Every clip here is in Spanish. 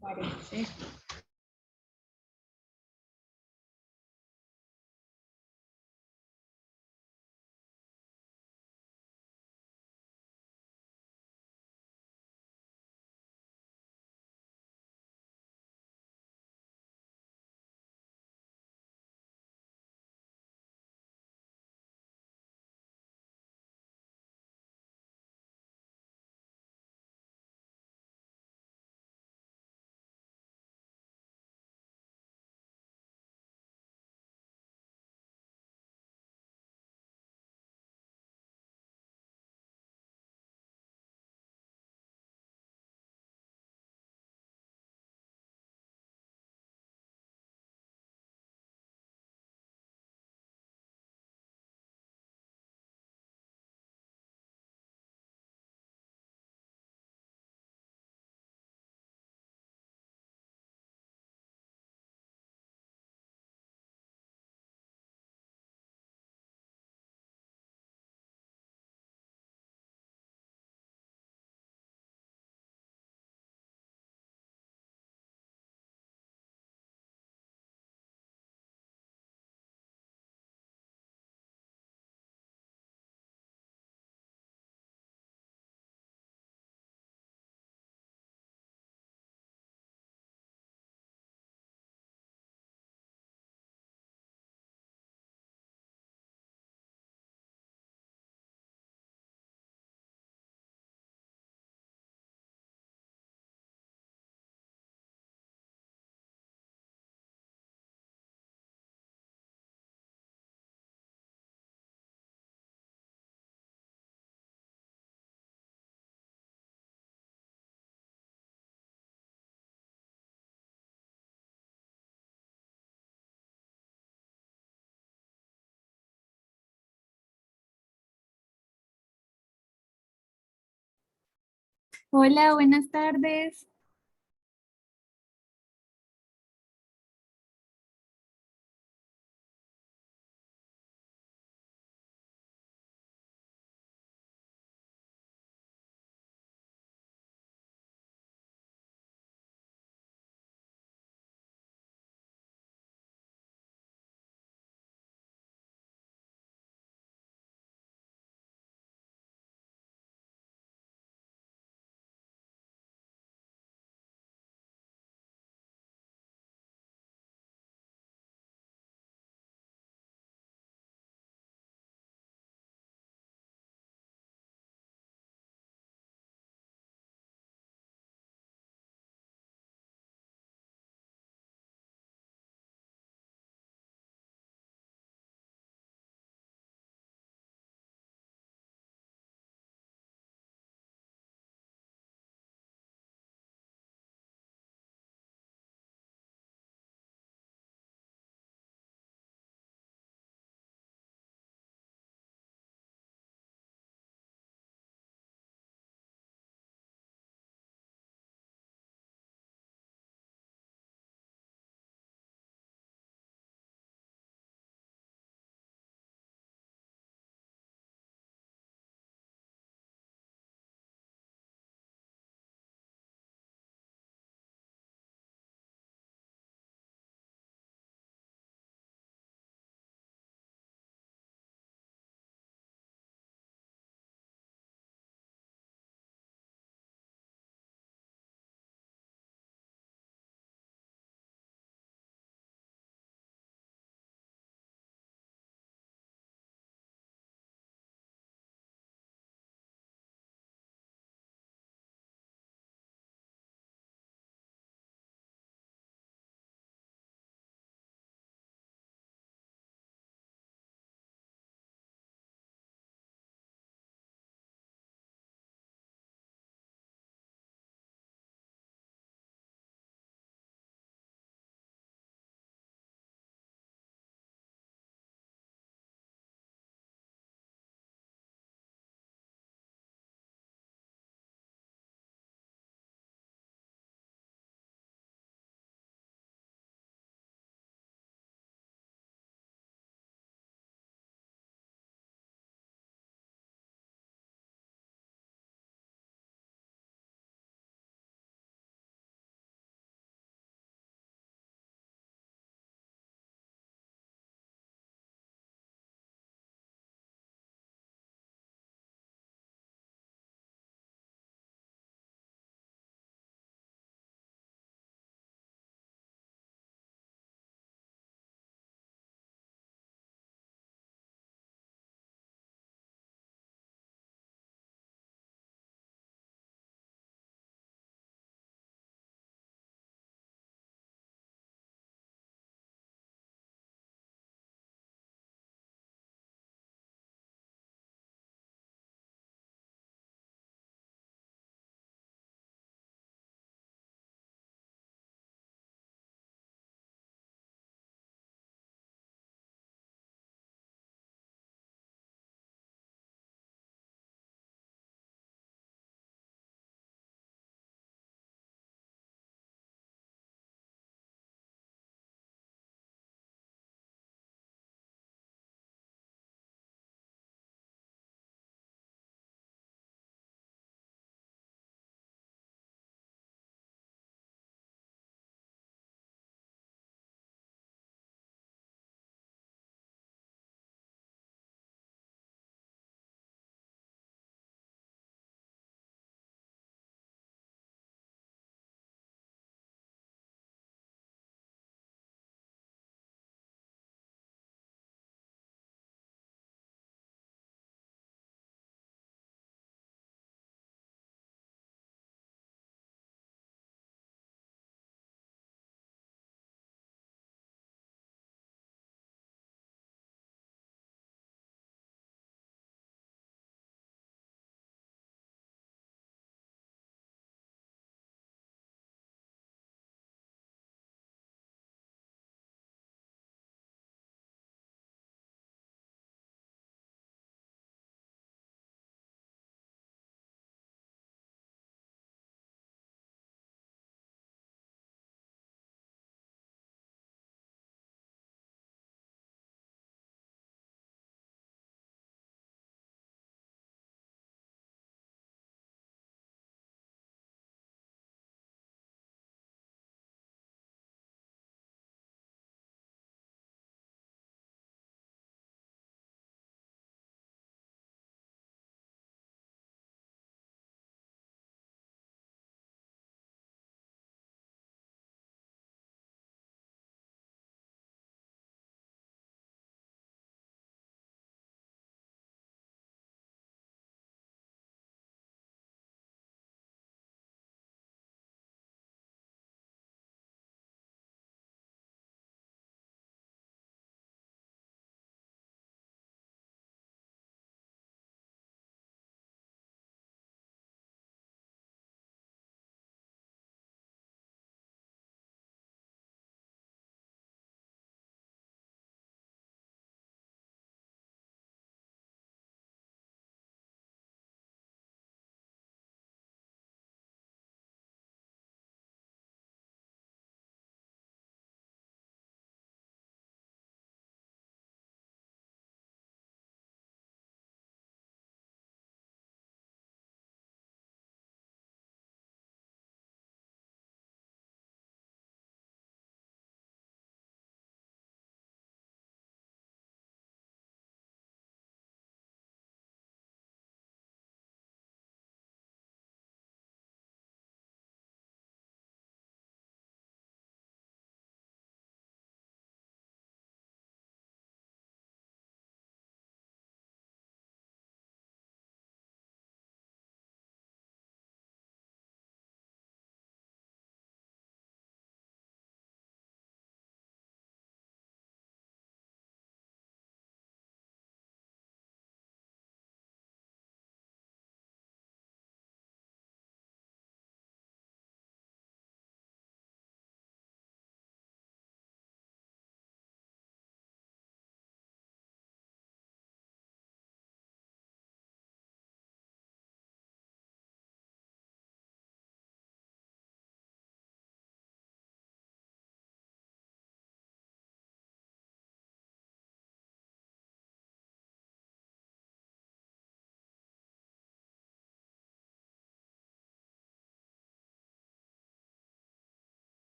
Parece. Hola, buenas tardes.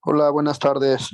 Hola, buenas tardes.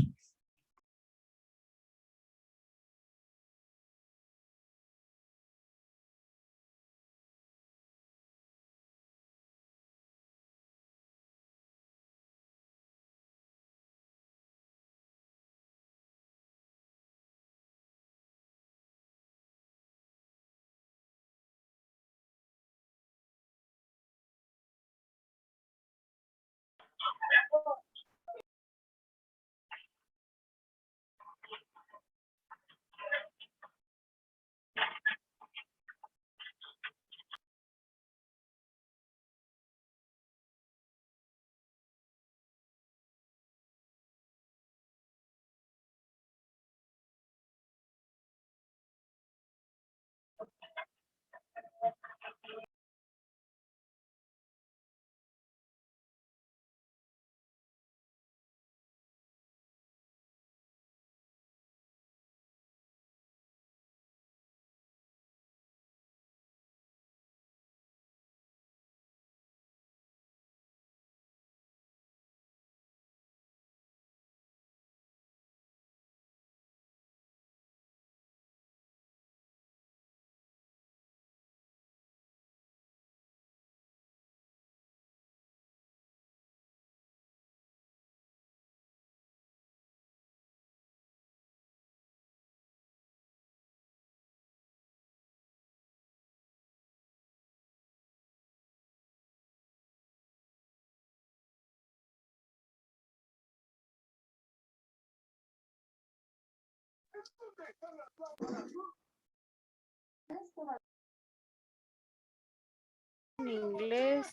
En inglés.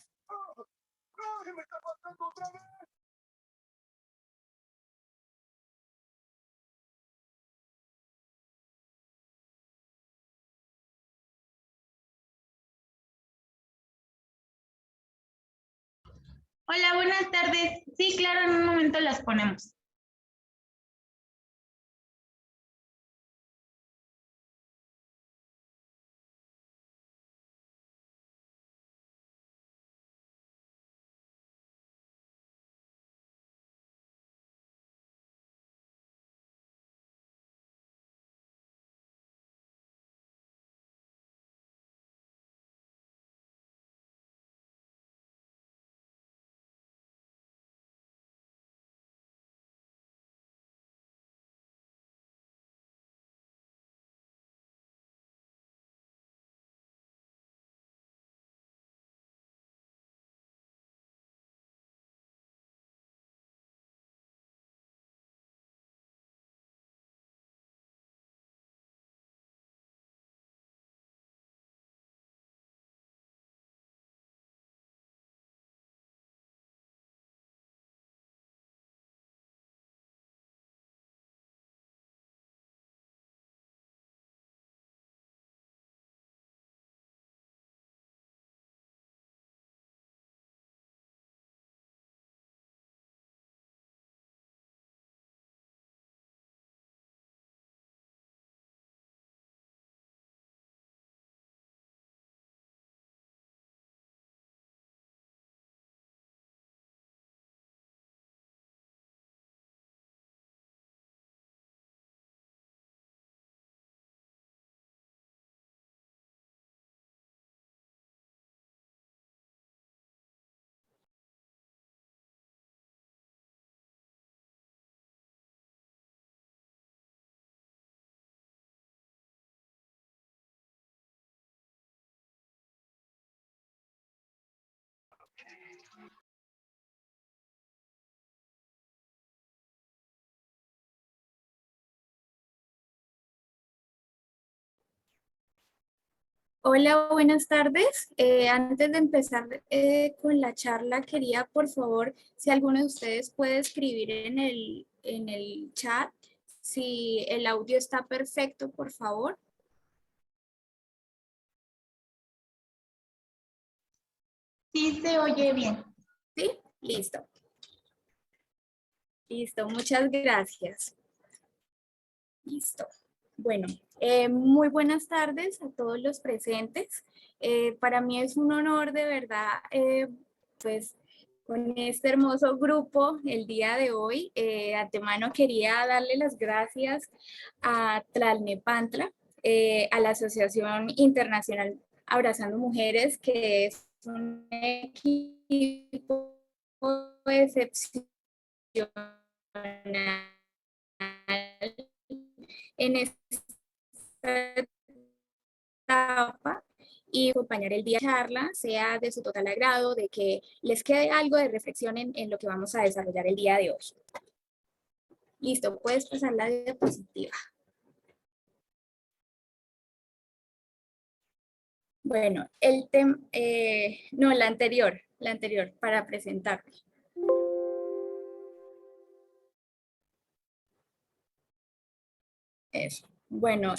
Hola, buenas tardes. Sí, claro, en un momento las ponemos. Hola, buenas tardes. Antes de empezar con la charla, quería, por favor, si alguno de ustedes puede escribir en en el chat si el audio está perfecto, por favor. Sí, se oye bien. ¿Sí? Listo. Listo, muchas gracias. Listo. Bueno, muy buenas tardes a todos los presentes. Para mí es un honor de verdad, pues con este hermoso grupo el día de hoy. Antemano quería darle las gracias a Tlalnepantla, a la Asociación Internacional Abrazando Mujeres, que es un equipo excepcional en esta etapa y acompañar el día de charla sea de su total agrado, de que les quede algo de reflexión en lo que vamos a desarrollar el día de hoy. Listo, puedes pasar la diapositiva. Bueno, el tema, no, la anterior, para presentarme. Eso. Bueno,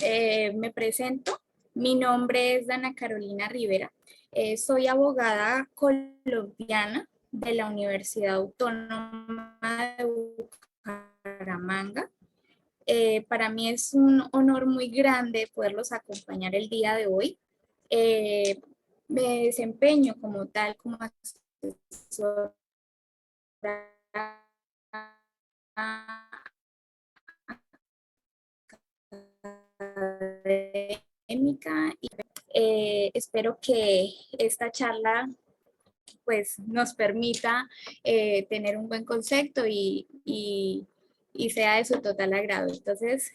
me presento. Mi nombre es Dana Carolina Rivera. Soy abogada colombiana de la Universidad Autónoma de Bucaramanga. Para mí es un honor muy grande poderlos acompañar el día de hoy. Me desempeño como tal, como asesora académica y espero que esta charla pues nos permita tener un buen concepto y sea de su total agrado. Entonces,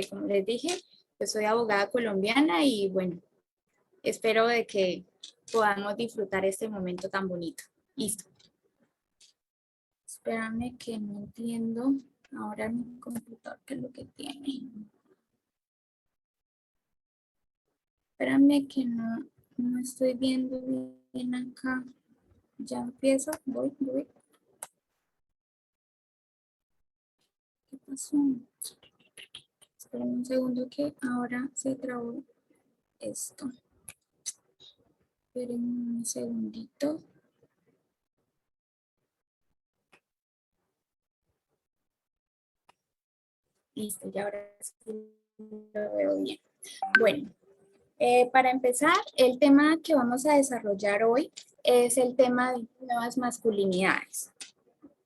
como les dije, pues soy abogada colombiana y bueno, espero de que podamos disfrutar este momento tan bonito. Listo. Espérame que no entiendo ahora mi computador qué es lo que tiene. Espérame que no estoy viendo bien acá. Ya empiezo. Voy. ¿Qué pasó? Espérame un segundo que ahora se trabó esto. Esperen un segundito. Listo, ya ahora sí lo veo bien. Bueno, para empezar, el tema que vamos a desarrollar hoy es el tema de nuevas masculinidades.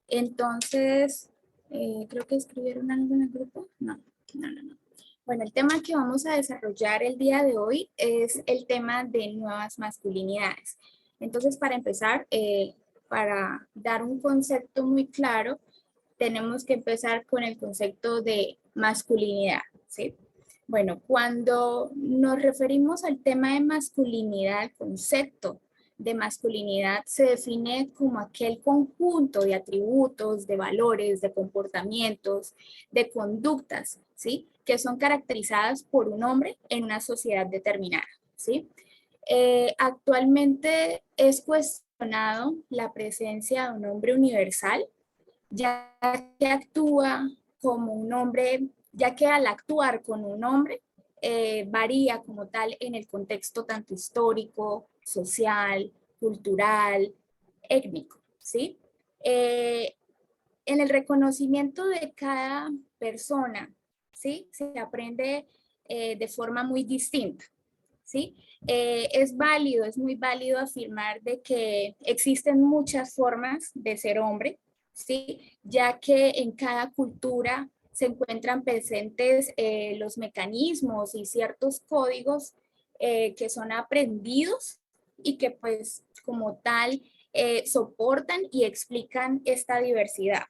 Entonces, creo que escribieron algo en el grupo. No. Bueno, el tema que vamos a desarrollar el día de hoy es el tema de nuevas masculinidades. Entonces, para empezar, para dar un concepto muy claro, tenemos que empezar con el concepto de masculinidad, ¿sí? Bueno, cuando nos referimos al tema de masculinidad, el concepto de masculinidad se define como aquel conjunto de atributos, de valores, de comportamientos, de conductas, ¿sí? Que son caracterizadas por un hombre en una sociedad determinada, ¿sí? Actualmente es cuestionado la presencia de un hombre universal, ya que actúa como un hombre, ya que al actuar con un hombre varía como tal en el contexto tanto histórico, social, cultural, étnico, ¿sí? En el reconocimiento de cada persona, ¿sí? Se aprende de forma muy distinta, ¿sí? Es válido, es muy válido afirmar de que existen muchas formas de ser hombre, ¿sí? Ya que en cada cultura se encuentran presentes los mecanismos y ciertos códigos que son aprendidos y que pues como tal soportan y explican esta diversidad.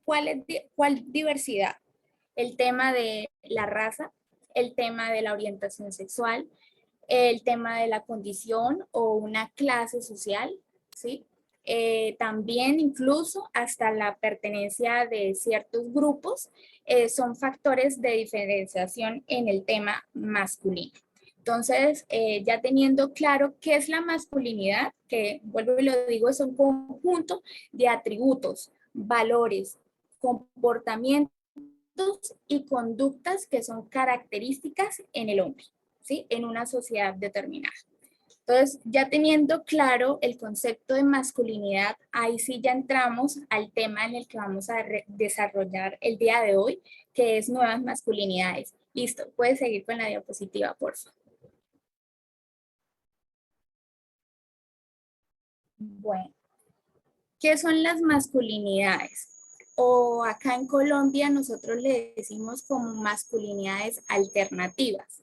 ¿Cuál diversidad? El tema de la raza, el tema de la orientación sexual, el tema de la condición o una clase social, ¿sí? También incluso hasta la pertenencia de ciertos grupos son factores de diferenciación en el tema masculino. Entonces, ya teniendo claro qué es la masculinidad, que vuelvo y lo digo, es un conjunto de atributos, valores, comportamientos y conductas que son características en el hombre, ¿sí? En una sociedad determinada. Entonces, ya teniendo claro el concepto de masculinidad, ahí sí ya entramos al tema en el que vamos a desarrollar el día de hoy, que es nuevas masculinidades. Listo, puedes seguir con la diapositiva, por favor. Bueno, ¿qué son las masculinidades? O acá en Colombia nosotros le decimos como masculinidades alternativas.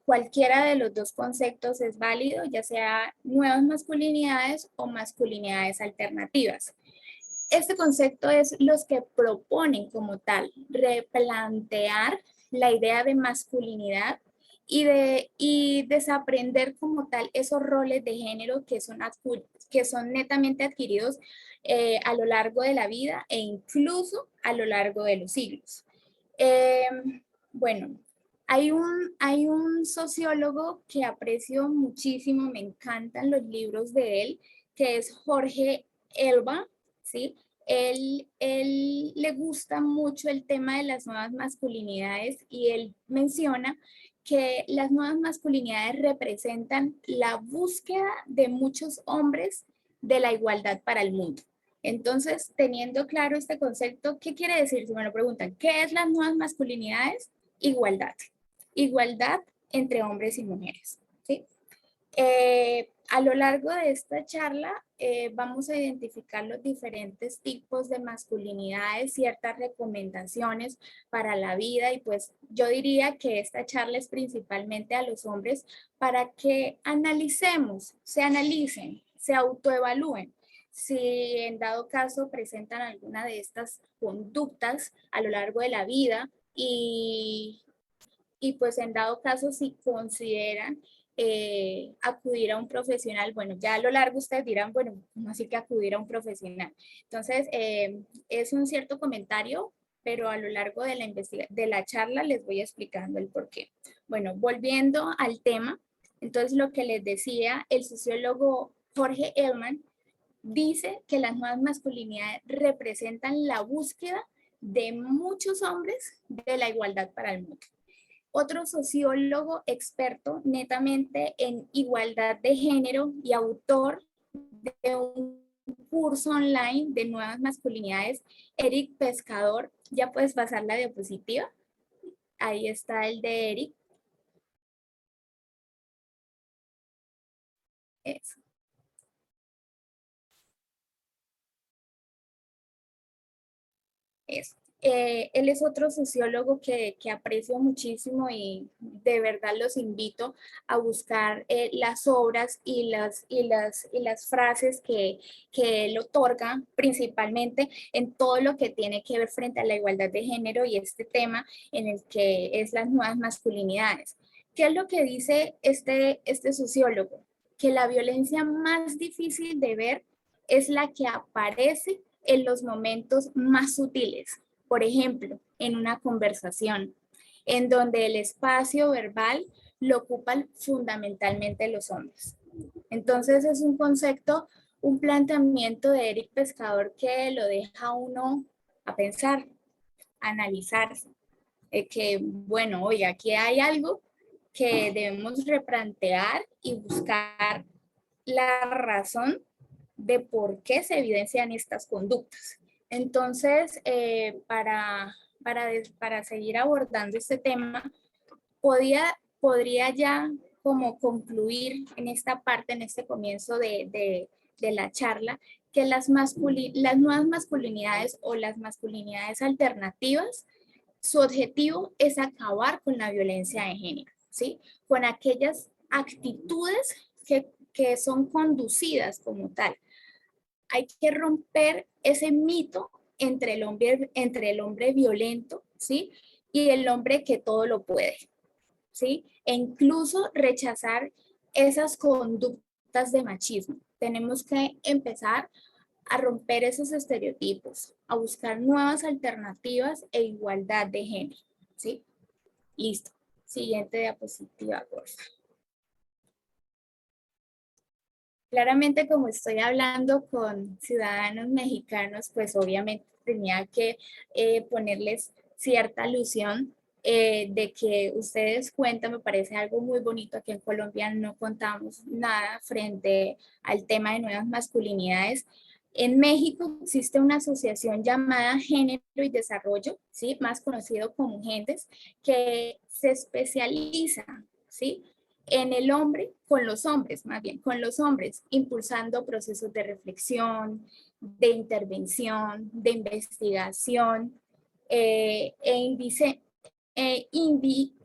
Cualquiera de los dos conceptos es válido, ya sea nuevas masculinidades o masculinidades alternativas. Este concepto es los que proponen como tal replantear la idea de masculinidad y desaprender como tal esos roles de género que son netamente adquiridos a lo largo de la vida e incluso a lo largo de los siglos. Bueno, hay un sociólogo que aprecio muchísimo, me encantan los libros de él, que es Jorge Elba, ¿sí? Él le gusta mucho el tema de las nuevas masculinidades y él menciona que las nuevas masculinidades representan la búsqueda de muchos hombres de la igualdad para el mundo. Entonces, teniendo claro este concepto, ¿qué quiere decir? Si me lo preguntan, ¿qué es las nuevas masculinidades? Igualdad. Igualdad entre hombres y mujeres, ¿sí? A lo largo de esta charla vamos a identificar los diferentes tipos de masculinidades, ciertas recomendaciones para la vida y pues yo diría que esta charla es principalmente a los hombres para que analicemos, se analicen, se autoevalúen. Si en dado caso presentan alguna de estas conductas a lo largo de la vida y pues en dado caso si consideran acudir a un profesional, bueno, ya a lo largo ustedes dirán, bueno, ¿cómo así que acudir a un profesional? Entonces, es un cierto comentario, pero a lo largo de de la charla les voy explicando el por qué. Bueno, volviendo al tema, entonces lo que les decía, el sociólogo Jorge Elman dice que las nuevas masculinidades representan la búsqueda de muchos hombres de la igualdad para el mundo. Otro sociólogo experto netamente en igualdad de género y autor de un curso online de nuevas masculinidades, Eric Pescador. Ya puedes pasar la diapositiva. Ahí está el de Eric. Eso. Eso. Él es otro sociólogo que aprecio muchísimo y de verdad los invito a buscar las obras y las frases que él otorga principalmente en todo lo que tiene que ver frente a la igualdad de género y este tema en el que es las nuevas masculinidades. ¿Qué es lo que dice este sociólogo? Que la violencia más difícil de ver es la que aparece en los momentos más sutiles, por ejemplo, en una conversación, en donde el espacio verbal lo ocupan fundamentalmente los hombres. Entonces es un concepto, un planteamiento de Eric Pescador que lo deja a uno a pensar, a analizarse, que bueno, oye, aquí hay algo que debemos replantear y buscar la razón de por qué se evidencian estas conductas. Entonces, para seguir abordando este tema, podría ya como concluir en esta parte, en este comienzo de la charla, que las nuevas masculinidades o las masculinidades alternativas, su objetivo es acabar con la violencia de género, ¿sí? Con aquellas actitudes que son conducidas como tal. Hay que romper ese mito entre el hombre violento, ¿sí? Y el hombre que todo lo puede, ¿sí? E incluso rechazar esas conductas de machismo. Tenemos que empezar a romper esos estereotipos, a buscar nuevas alternativas e igualdad de género, ¿sí? Listo. Siguiente diapositiva, por favor. Claramente, como estoy hablando con ciudadanos mexicanos, pues obviamente tenía que ponerles cierta alusión de que ustedes cuentan, me parece algo muy bonito. Aquí en Colombia no contamos nada frente al tema de nuevas masculinidades. En México existe una asociación llamada Género y Desarrollo, ¿sí? Más conocido como GENDES, que se especializa, ¿sí? En el hombre, con los hombres, más bien, con los hombres, impulsando procesos de reflexión, de intervención, de investigación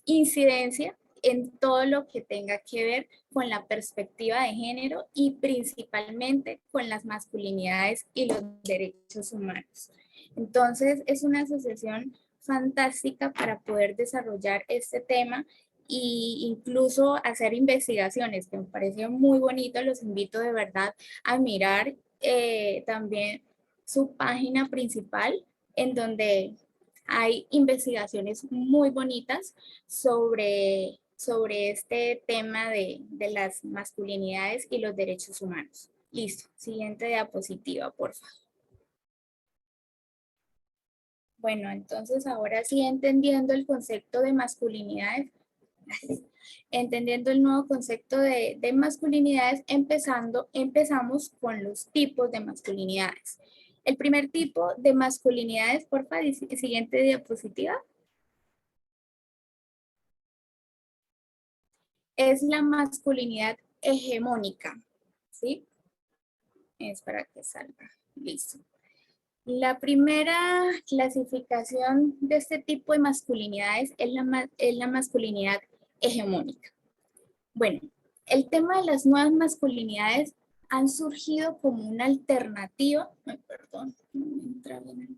incidencia en todo lo que tenga que ver con la perspectiva de género y principalmente con las masculinidades y los derechos humanos. Entonces, es una asociación fantástica para poder desarrollar este tema e incluso hacer investigaciones, que me pareció muy bonito. Los invito de verdad a mirar también su página principal, en donde hay investigaciones muy bonitas sobre este tema de las masculinidades y los derechos humanos. Listo, siguiente diapositiva, por favor. Bueno, entonces ahora sí, entendiendo el concepto de masculinidades, entendiendo el nuevo concepto de masculinidades, empezamos con los tipos de masculinidades. El primer tipo de masculinidades, por favor, siguiente diapositiva, es la masculinidad hegemónica, ¿sí? Es para que salga, listo. La primera clasificación de este tipo de masculinidades es la masculinidad hegemónica. Bueno, el tema de las nuevas masculinidades han surgido como una alternativa, perdón, no me entra bien.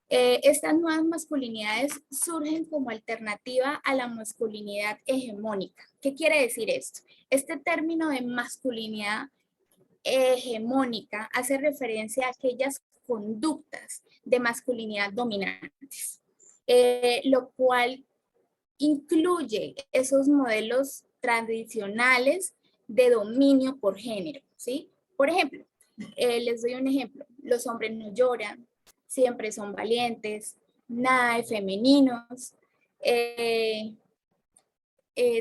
Estas nuevas masculinidades surgen como alternativa a la masculinidad hegemónica. ¿Qué quiere decir esto? Este término de masculinidad hegemónica hace referencia a aquellas conductas de masculinidad dominantes, lo cual incluye esos modelos tradicionales de dominio por género, ¿sí? Por ejemplo, les doy un ejemplo: los hombres no lloran, siempre son valientes, nada de femeninos.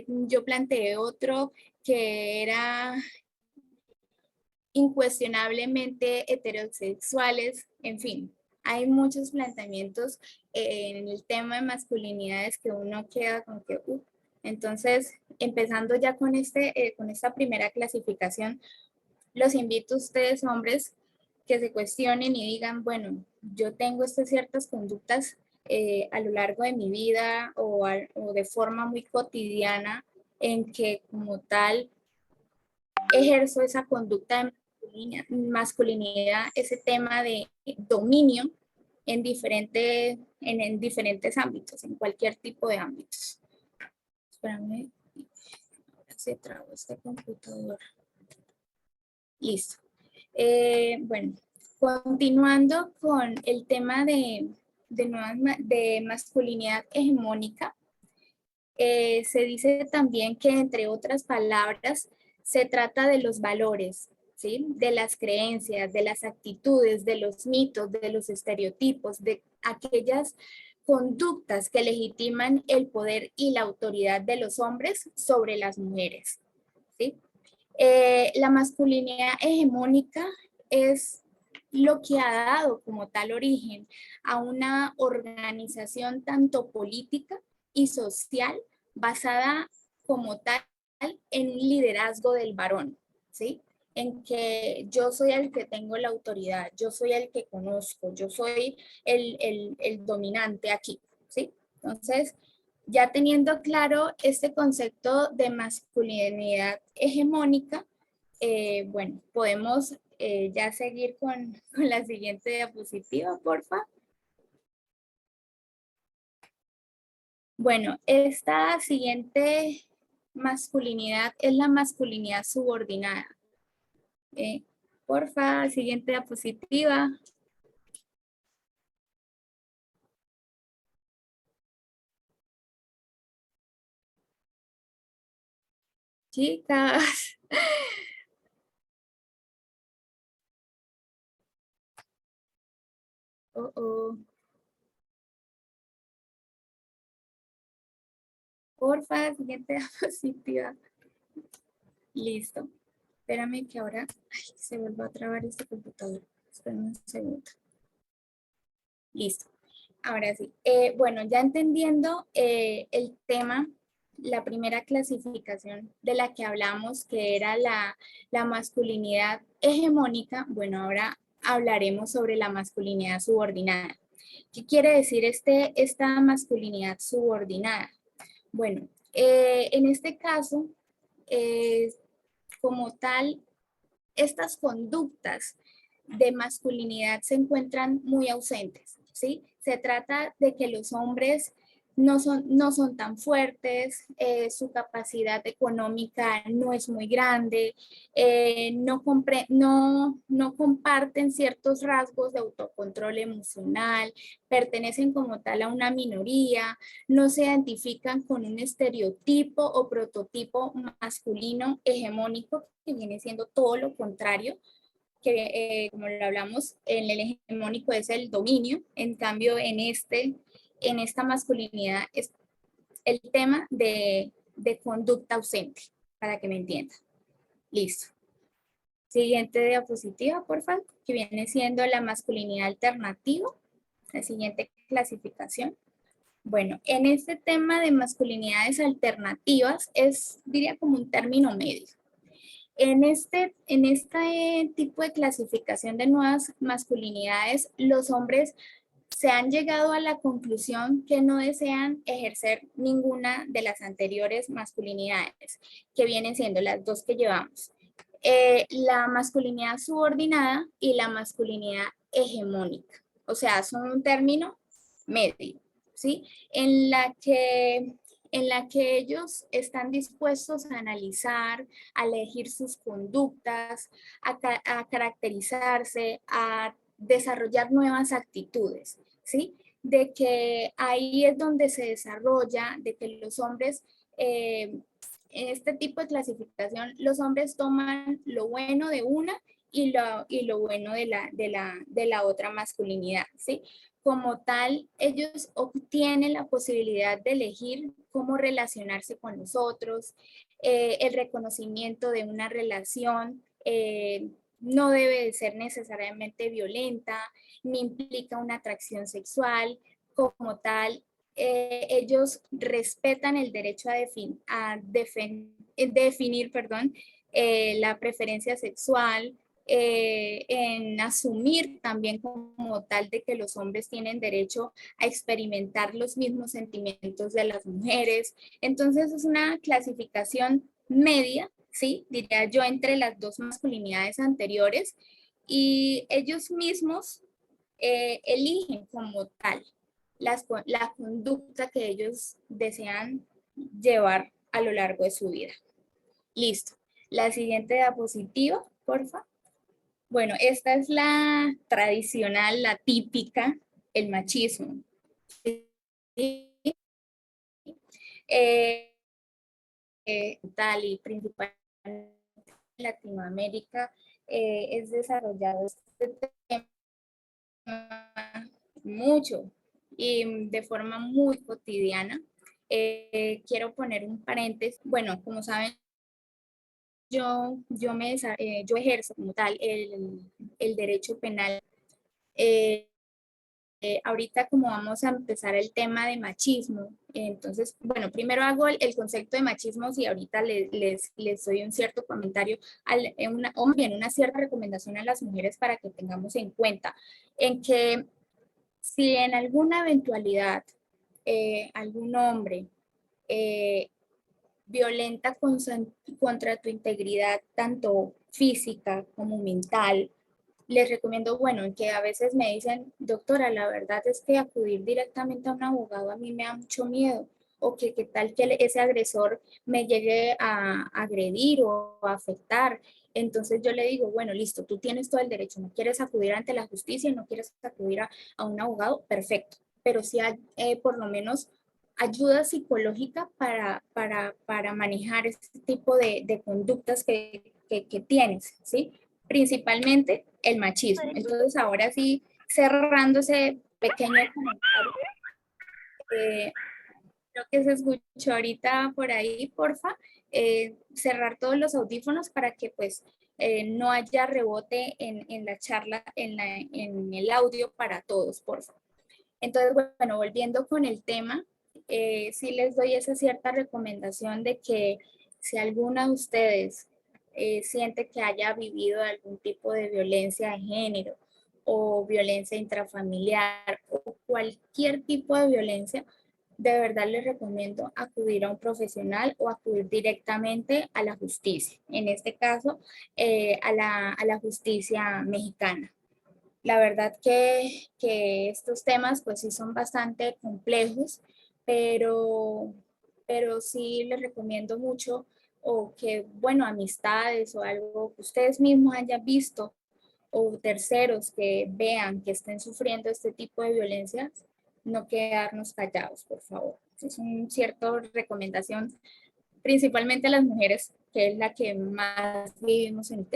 Yo planteé otro que era incuestionablemente heterosexuales, en fin. Hay muchos planteamientos en el tema de masculinidades que uno queda con que, entonces, empezando ya con esta primera clasificación, los invito a ustedes, hombres, que se cuestionen y digan, bueno, yo tengo estas ciertas conductas a lo largo de mi vida o de forma muy cotidiana, en que como tal ejerzo esa conducta de masculinidad, ese tema de dominio en diferentes ámbitos, en cualquier tipo de ámbitos. Espérame, se trabó este computador. Listo. Bueno, continuando con el tema de masculinidad hegemónica, se dice también que, entre otras palabras, se trata de los valores, ¿sí? De las creencias, de las actitudes, de los mitos, de los estereotipos, de aquellas conductas que legitiman el poder y la autoridad de los hombres sobre las mujeres, ¿sí? La masculinidad hegemónica es lo que ha dado como tal origen a una organización tanto política y social basada como tal en un liderazgo del varón, ¿sí? En que yo soy el que tengo la autoridad, yo soy el que conozco, yo soy el dominante aquí, ¿sí? Entonces, ya teniendo claro este concepto de masculinidad hegemónica, bueno, podemos ya seguir con la siguiente diapositiva, porfa. Bueno, esta siguiente masculinidad es la masculinidad subordinada. Porfa, siguiente diapositiva. Chicas. Porfa, siguiente diapositiva. Listo. Espérame que ahora se vuelva a trabar este computador. Espérame un segundo. Listo. Ahora sí. Bueno, ya entendiendo el tema, la primera clasificación de la que hablamos, que era la masculinidad hegemónica, bueno, ahora hablaremos sobre la masculinidad subordinada. ¿Qué quiere decir esta masculinidad subordinada? Bueno, en este caso, como tal, estas conductas de masculinidad se encuentran muy ausentes, ¿sí? Se trata de que los hombres no son tan fuertes, su capacidad económica no es muy grande, no comparten ciertos rasgos de autocontrol emocional, pertenecen como tal a una minoría, no se identifican con un estereotipo o prototipo masculino hegemónico, que viene siendo todo lo contrario, que como lo hablamos, en el hegemónico es el dominio, en cambio en esta masculinidad es el tema de conducta ausente, para que me entiendan. Listo. Siguiente diapositiva, por favor, que viene siendo la masculinidad alternativa, la siguiente clasificación. Bueno, en este tema de masculinidades alternativas diría como un término medio. En este tipo de clasificación de nuevas masculinidades, los hombres se han llegado a la conclusión que no desean ejercer ninguna de las anteriores masculinidades, que vienen siendo las dos que llevamos. La masculinidad subordinada y la masculinidad hegemónica. O sea, son un término medio, ¿sí? En la que ellos están dispuestos a analizar, a elegir sus conductas, a caracterizarse, a desarrollar nuevas actitudes, ¿sí? De que ahí es donde se desarrolla, de que los hombres, en este tipo de clasificación, los hombres toman lo bueno de una y lo bueno de la otra masculinidad, ¿sí? Como tal, ellos obtienen la posibilidad de elegir cómo relacionarse con los otros, el reconocimiento de una relación no debe de ser necesariamente violenta, ni implica una atracción sexual. Como tal, ellos respetan el derecho a definir la preferencia sexual, en asumir también como tal de que los hombres tienen derecho a experimentar los mismos sentimientos de las mujeres. Entonces es una clasificación media, ¿sí? Diría yo, entre las dos masculinidades anteriores, y ellos mismos eligen como tal la conducta que ellos desean llevar a lo largo de su vida. Listo. La siguiente diapositiva, por favor. Bueno, esta es la tradicional, la típica, el machismo. Tal y principalmente en Latinoamérica es desarrollado este tema mucho y de forma muy cotidiana. Quiero poner un paréntesis. Bueno, como saben, yo ejerzo como tal el derecho penal. Ahorita como vamos a empezar el tema de machismo, entonces, bueno, primero hago el concepto de machismo y ahorita les doy un cierto comentario, o bien una cierta recomendación a las mujeres para que tengamos en cuenta en que si en alguna eventualidad algún hombre violenta contra tu integridad, tanto física como mental, les recomiendo, bueno, que a veces me dicen, doctora, la verdad es que acudir directamente a un abogado a mí me da mucho miedo, o que qué tal que ese agresor me llegue a agredir o a afectar. Entonces yo le digo, bueno, listo, tú tienes todo el derecho, no quieres acudir ante la justicia, no quieres acudir a un abogado, perfecto, pero sí hay, por lo menos ayuda psicológica para manejar este tipo de conductas que tienes, ¿sí? Principalmente el machismo. Entonces ahora sí, cerrando ese pequeño comentario, creo que se escuchó ahorita por ahí, porfa, cerrar todos los audífonos para que pues no haya rebote en la charla, en el audio para todos, porfa. Entonces, bueno, volviendo con el tema, sí les doy esa cierta recomendación de que si alguna de ustedes siente que haya vivido algún tipo de violencia de género o violencia intrafamiliar o cualquier tipo de violencia, de verdad les recomiendo acudir a un profesional o acudir directamente a la justicia, en este caso a la justicia mexicana. La verdad que estos temas pues sí son bastante complejos, pero, pero sí les recomiendo mucho o que, bueno, amistades o algo que ustedes mismos hayan visto o terceros que vean que estén sufriendo este tipo de violencia, no quedarnos callados, por favor. Es una cierta recomendación, principalmente a las mujeres, que es la que más vivimos en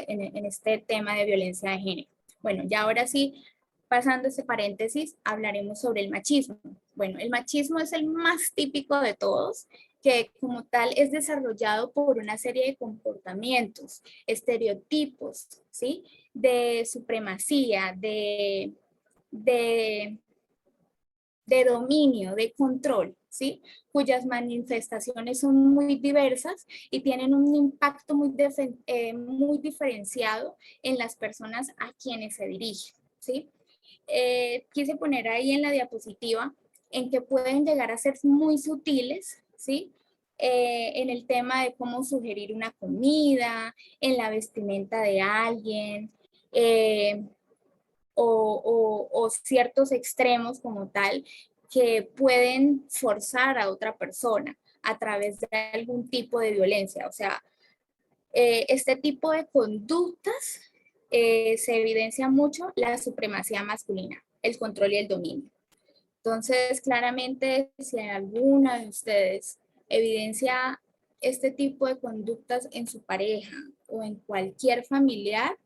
este tema de violencia de género. Bueno, ya ahora sí, pasando este paréntesis, hablaremos sobre el machismo. Bueno, el machismo es el más típico de todos, que como tal es desarrollado por una serie de comportamientos, estereotipos, ¿sí? De supremacía, de, de dominio, de control, ¿sí? Cuyas manifestaciones son muy diversas y tienen un impacto muy diferenciado en las personas a quienes se dirigen, ¿sí? Quise poner ahí en la diapositiva en que pueden llegar a ser muy sutiles, ¿sí? En el tema de cómo sugerir una comida, en la vestimenta de alguien, o ciertos extremos como tal que pueden forzar a otra persona a través de algún tipo de violencia. O sea, este tipo de conductas se evidencia mucho la supremacía masculina, el control y el dominio. Entonces, claramente, si alguna de ustedes evidencia este tipo de conductas en su pareja o en cualquier familiar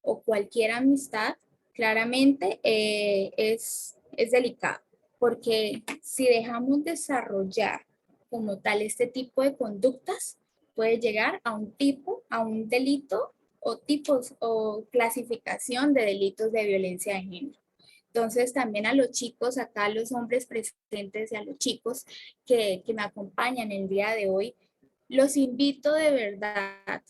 o cualquier amistad, claramente es delicado, porque si dejamos desarrollar como tal este tipo de conductas, puede llegar a un delito o tipos o clasificación de delitos de violencia de género. Entonces, también a los chicos, acá a los hombres presentes y a los chicos que me acompañan el día de hoy, los invito de verdad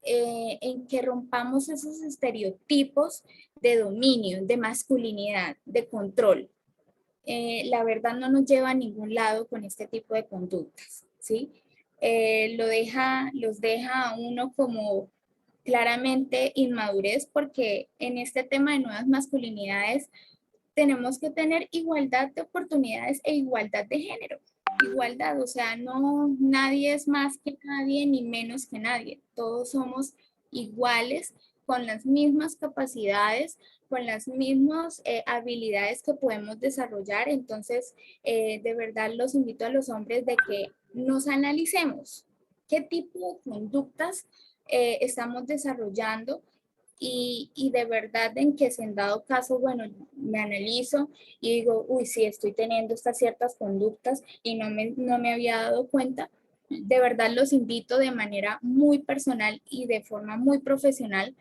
en que rompamos esos estereotipos de dominio, de masculinidad, de control. La verdad no nos lleva a ningún lado con este tipo de conductas, ¿sí? Los deja a uno como claramente inmadurez, porque en este tema de nuevas masculinidades tenemos que tener igualdad de oportunidades e igualdad de género. Igualdad, o sea, no, nadie es más que nadie ni menos que nadie. Todos somos iguales, con las mismas capacidades, con las mismas habilidades que podemos desarrollar. Entonces, de verdad los invito a los hombres de que nos analicemos qué tipo de conductas estamos desarrollando y de verdad en que si en dado caso, bueno, me analizo y digo, uy, sí, estoy teniendo estas ciertas conductas y no me había dado cuenta, de verdad los invito de manera muy personal y de forma muy profesional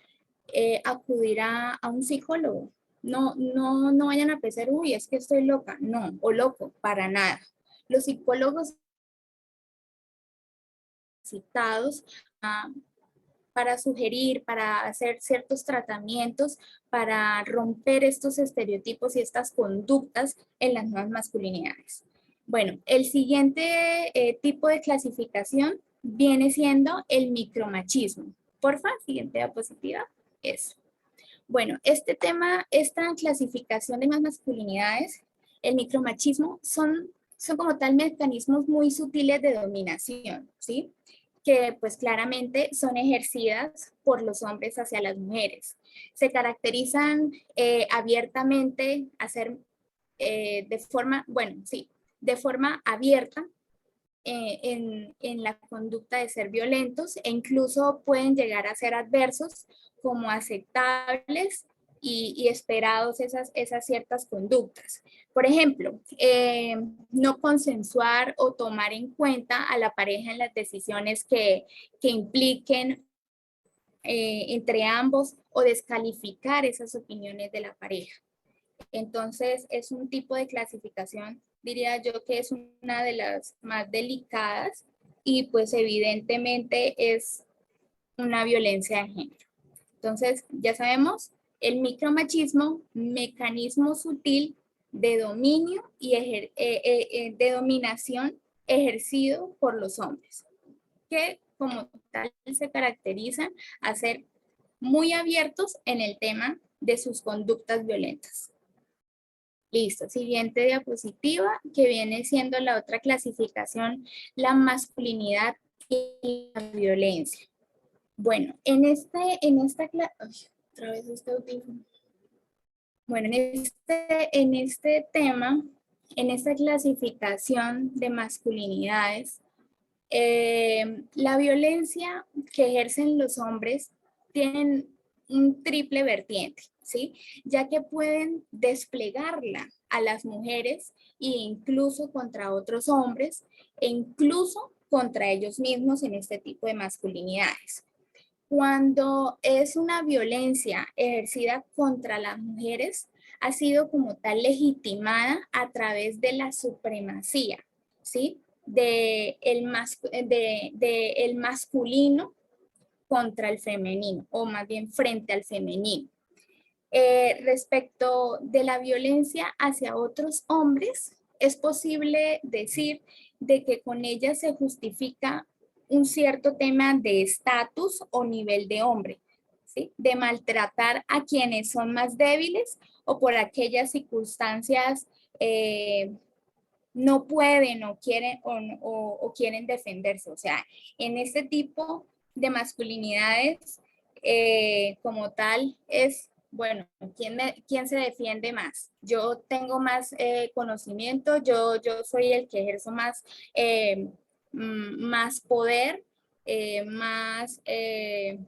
acudir a un psicólogo. No vayan a pensar, uy, es que estoy loca, no, o loco, para nada. Los psicólogos citados para sugerir, para hacer ciertos tratamientos, para romper estos estereotipos y estas conductas en las nuevas masculinidades. Bueno, el siguiente tipo de clasificación viene siendo el micromachismo. Porfa, siguiente diapositiva. Eso. Bueno, este tema, esta clasificación de más masculinidades, el micromachismo, son como tal mecanismos muy sutiles de dominación, ¿sí? Que pues claramente son ejercidas por los hombres hacia las mujeres. Se caracterizan abiertamente a ser de forma, bueno, sí, de forma abierta en la conducta de ser violentos e incluso pueden llegar a ser adversos como aceptables y esperados esas ciertas conductas. Por ejemplo, no consensuar o tomar en cuenta a la pareja en las decisiones que impliquen entre ambos o descalificar esas opiniones de la pareja. Entonces, es un tipo de clasificación, diría yo, que es una de las más delicadas y pues evidentemente es una violencia de género. Entonces, ya sabemos, el micromachismo, mecanismo sutil de dominio y de dominación ejercido por los hombres, que como tal se caracterizan a ser muy abiertos en el tema de sus conductas violentas. Listo, siguiente diapositiva, que viene siendo la otra clasificación, la masculinidad y la violencia. Bueno, otra vez este audífono. Bueno, en este tema, en esta clasificación de masculinidades, la violencia que ejercen los hombres tienen un triple vertiente, ¿sí? Ya que pueden desplegarla a las mujeres e incluso contra otros hombres e incluso contra ellos mismos en este tipo de masculinidades. Cuando es una violencia ejercida contra las mujeres, ha sido como tal legitimada a través de la supremacía, ¿sí? De el masculino contra el femenino, o más bien frente al femenino. Respecto de la violencia hacia otros hombres, es posible decir de que con ella se justifica un cierto tema de estatus o nivel de hombre, ¿sí? De maltratar a quienes son más débiles o por aquellas circunstancias no pueden o quieren, o quieren defenderse. O sea, en este tipo de masculinidades, como tal, es, bueno, ¿quién se defiende más? Yo tengo más conocimiento, yo soy el que ejerzo más, más poder, más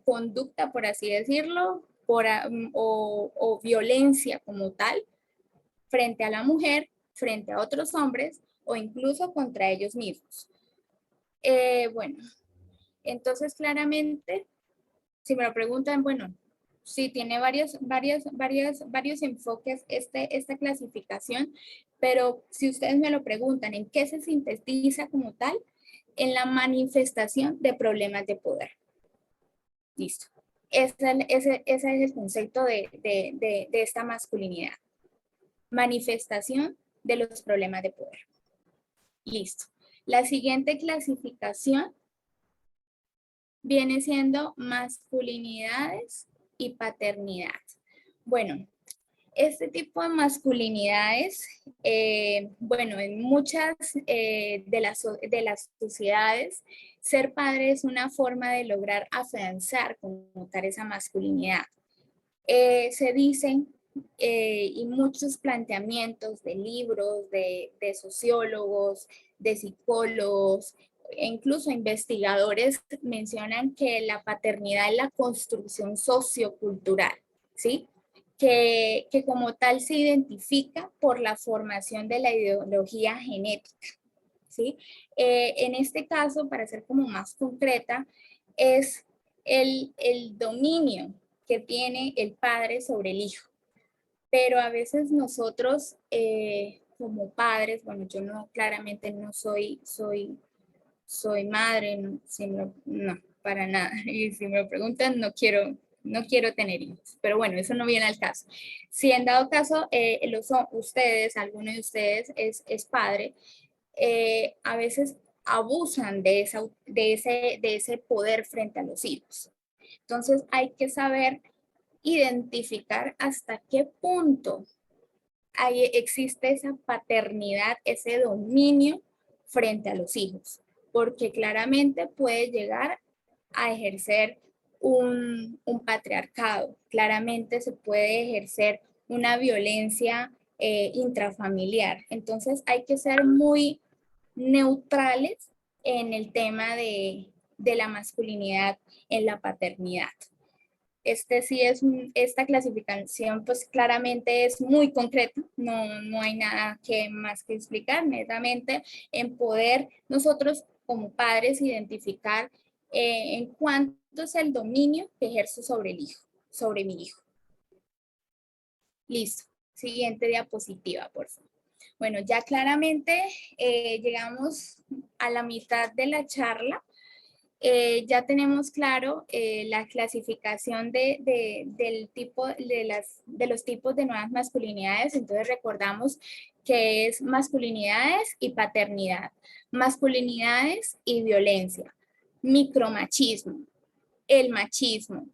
conducta, por así decirlo, o violencia como tal, frente a la mujer, frente a otros hombres o incluso contra ellos mismos. Bueno, entonces claramente, si me lo preguntan, bueno, sí tiene varios enfoques esta clasificación, pero si ustedes me lo preguntan, ¿en qué se sintetiza como tal? En la manifestación de problemas de poder. Listo. Ese es el concepto de esta masculinidad. Manifestación de los problemas de poder. Listo. La siguiente clasificación viene siendo masculinidades y paternidad. Bueno, este tipo de masculinidades, bueno, en muchas de las sociedades, ser padre es una forma de lograr afianzar como tal esa masculinidad. Se dicen y muchos planteamientos de libros, de sociólogos, de psicólogos, e incluso investigadores mencionan que la paternidad es la construcción sociocultural, ¿sí? Que como tal se identifica por la formación de la ideología genética, ¿sí? En este caso, para ser como más concreta, es el dominio que tiene el padre sobre el hijo. Pero a veces nosotros como padres, bueno, yo no, claramente no soy madre, no, para nada. Y si me lo preguntan, no quiero tener hijos. Pero bueno, eso no viene al caso. Si en dado caso, alguno de ustedes es padre, a veces abusan de ese poder frente a los hijos. Entonces hay que saber identificar hasta qué punto existe esa paternidad, ese dominio frente a los hijos, porque claramente puede llegar a ejercer un patriarcado, claramente se puede ejercer una violencia intrafamiliar. Entonces hay que ser muy neutrales en el tema de la masculinidad en la paternidad. Esta clasificación pues claramente es muy concreta, no hay nada más que explicar, netamente en poder nosotros como padres identificar en cuánto es el dominio que ejerzo sobre el hijo, sobre mi hijo. Listo, siguiente diapositiva, por favor. Bueno, ya claramente llegamos a la mitad de la charla. Ya tenemos claro la clasificación del tipo, de los tipos de nuevas masculinidades. Entonces recordamos que es masculinidades y paternidad, masculinidades y violencia, micromachismo, el machismo,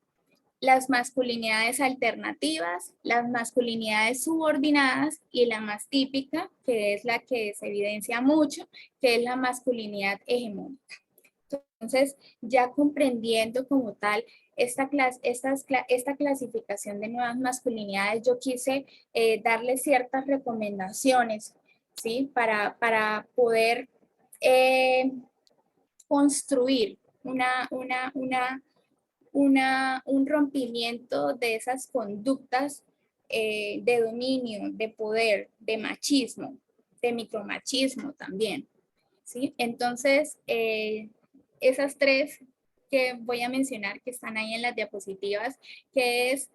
las masculinidades alternativas, las masculinidades subordinadas y la más típica, que es la que se evidencia mucho, que es la masculinidad hegemónica. Entonces, ya comprendiendo como tal esta clasificación de nuevas masculinidades, yo quise darle ciertas recomendaciones, ¿sí? Para poder construir un rompimiento de esas conductas de dominio, de poder, de machismo, de micromachismo también, ¿sí? Entonces, esas tres que voy a mencionar que están ahí en las diapositivas, que es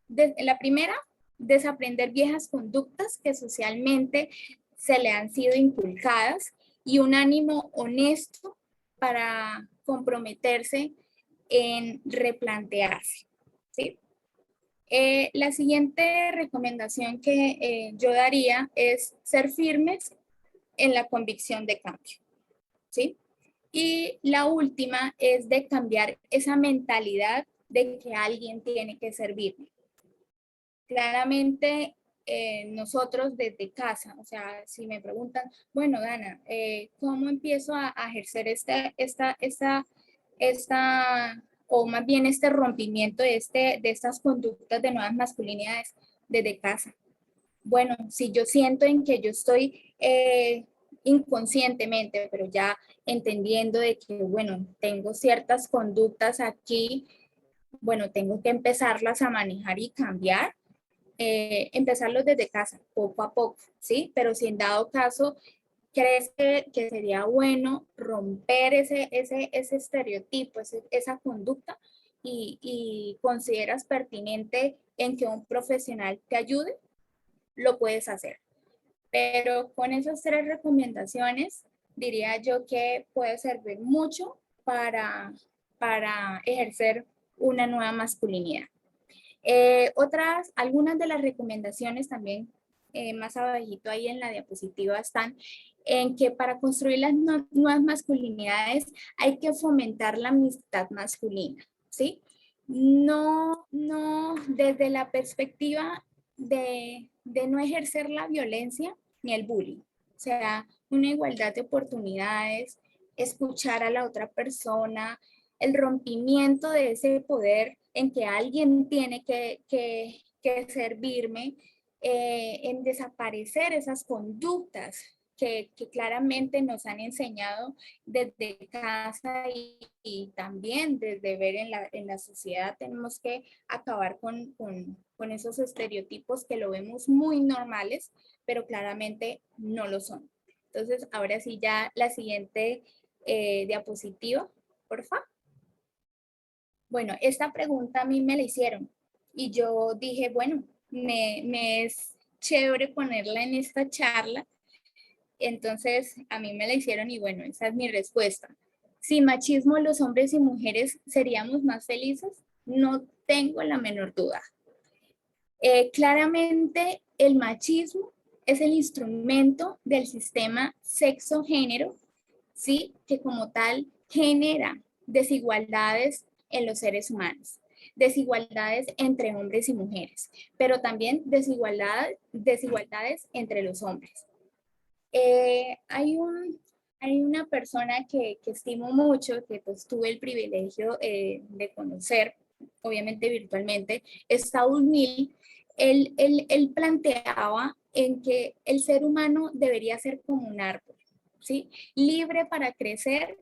la primera, desaprender viejas conductas que socialmente se le han sido inculcadas y un ánimo honesto para comprometerse en replantearse, ¿sí? La siguiente recomendación que yo daría es ser firmes en la convicción de cambio, ¿sí? Y la última es de cambiar esa mentalidad de que alguien tiene que servirme. Claramente, nosotros desde casa, o sea, si me preguntan, bueno, Dana, ¿cómo empiezo a ejercer o más bien este rompimiento de estas conductas de nuevas masculinidades desde casa? Bueno, si yo siento en que yo estoy inconscientemente, pero ya entendiendo de que, bueno, tengo ciertas conductas aquí, bueno, tengo que empezarlas a manejar y cambiar, empezarlos desde casa, poco a poco, ¿sí? Pero si en dado caso crees que sería bueno romper ese estereotipo, esa conducta y consideras pertinente en que un profesional te ayude, lo puedes hacer. Pero con esas tres recomendaciones, diría yo que puede servir mucho para ejercer una nueva masculinidad. Algunas de las recomendaciones también más abajito ahí en la diapositiva están en que para construir las nuevas masculinidades hay que fomentar la amistad masculina, ¿sí? No desde la perspectiva de no ejercer la violencia ni el bullying, o sea, una igualdad de oportunidades, escuchar a la otra persona, el rompimiento de ese poder en que alguien tiene que servirme, en desaparecer esas conductas que claramente nos han enseñado desde casa y también desde ver en la sociedad. Tenemos que acabar con esos estereotipos que lo vemos muy normales, pero claramente no lo son. Entonces, ahora sí ya la siguiente diapositiva, por favor. Bueno, esta pregunta a mí me la hicieron y yo dije, bueno, me es chévere ponerla en esta charla. Entonces, a mí me la hicieron y bueno, esa es mi respuesta. Sin machismo, los hombres y mujeres seríamos más felices. No tengo la menor duda. Claramente, el machismo es el instrumento del sistema sexo-género, ¿sí? Que como tal genera desigualdades en los seres humanos, desigualdades entre hombres y mujeres, pero también desigualdades entre los hombres. Hay una persona que estimo mucho, que pues tuve el privilegio de conocer, obviamente virtualmente, es Saul Mill. Él planteaba en que el ser humano debería ser como un árbol, ¿sí? Libre para crecer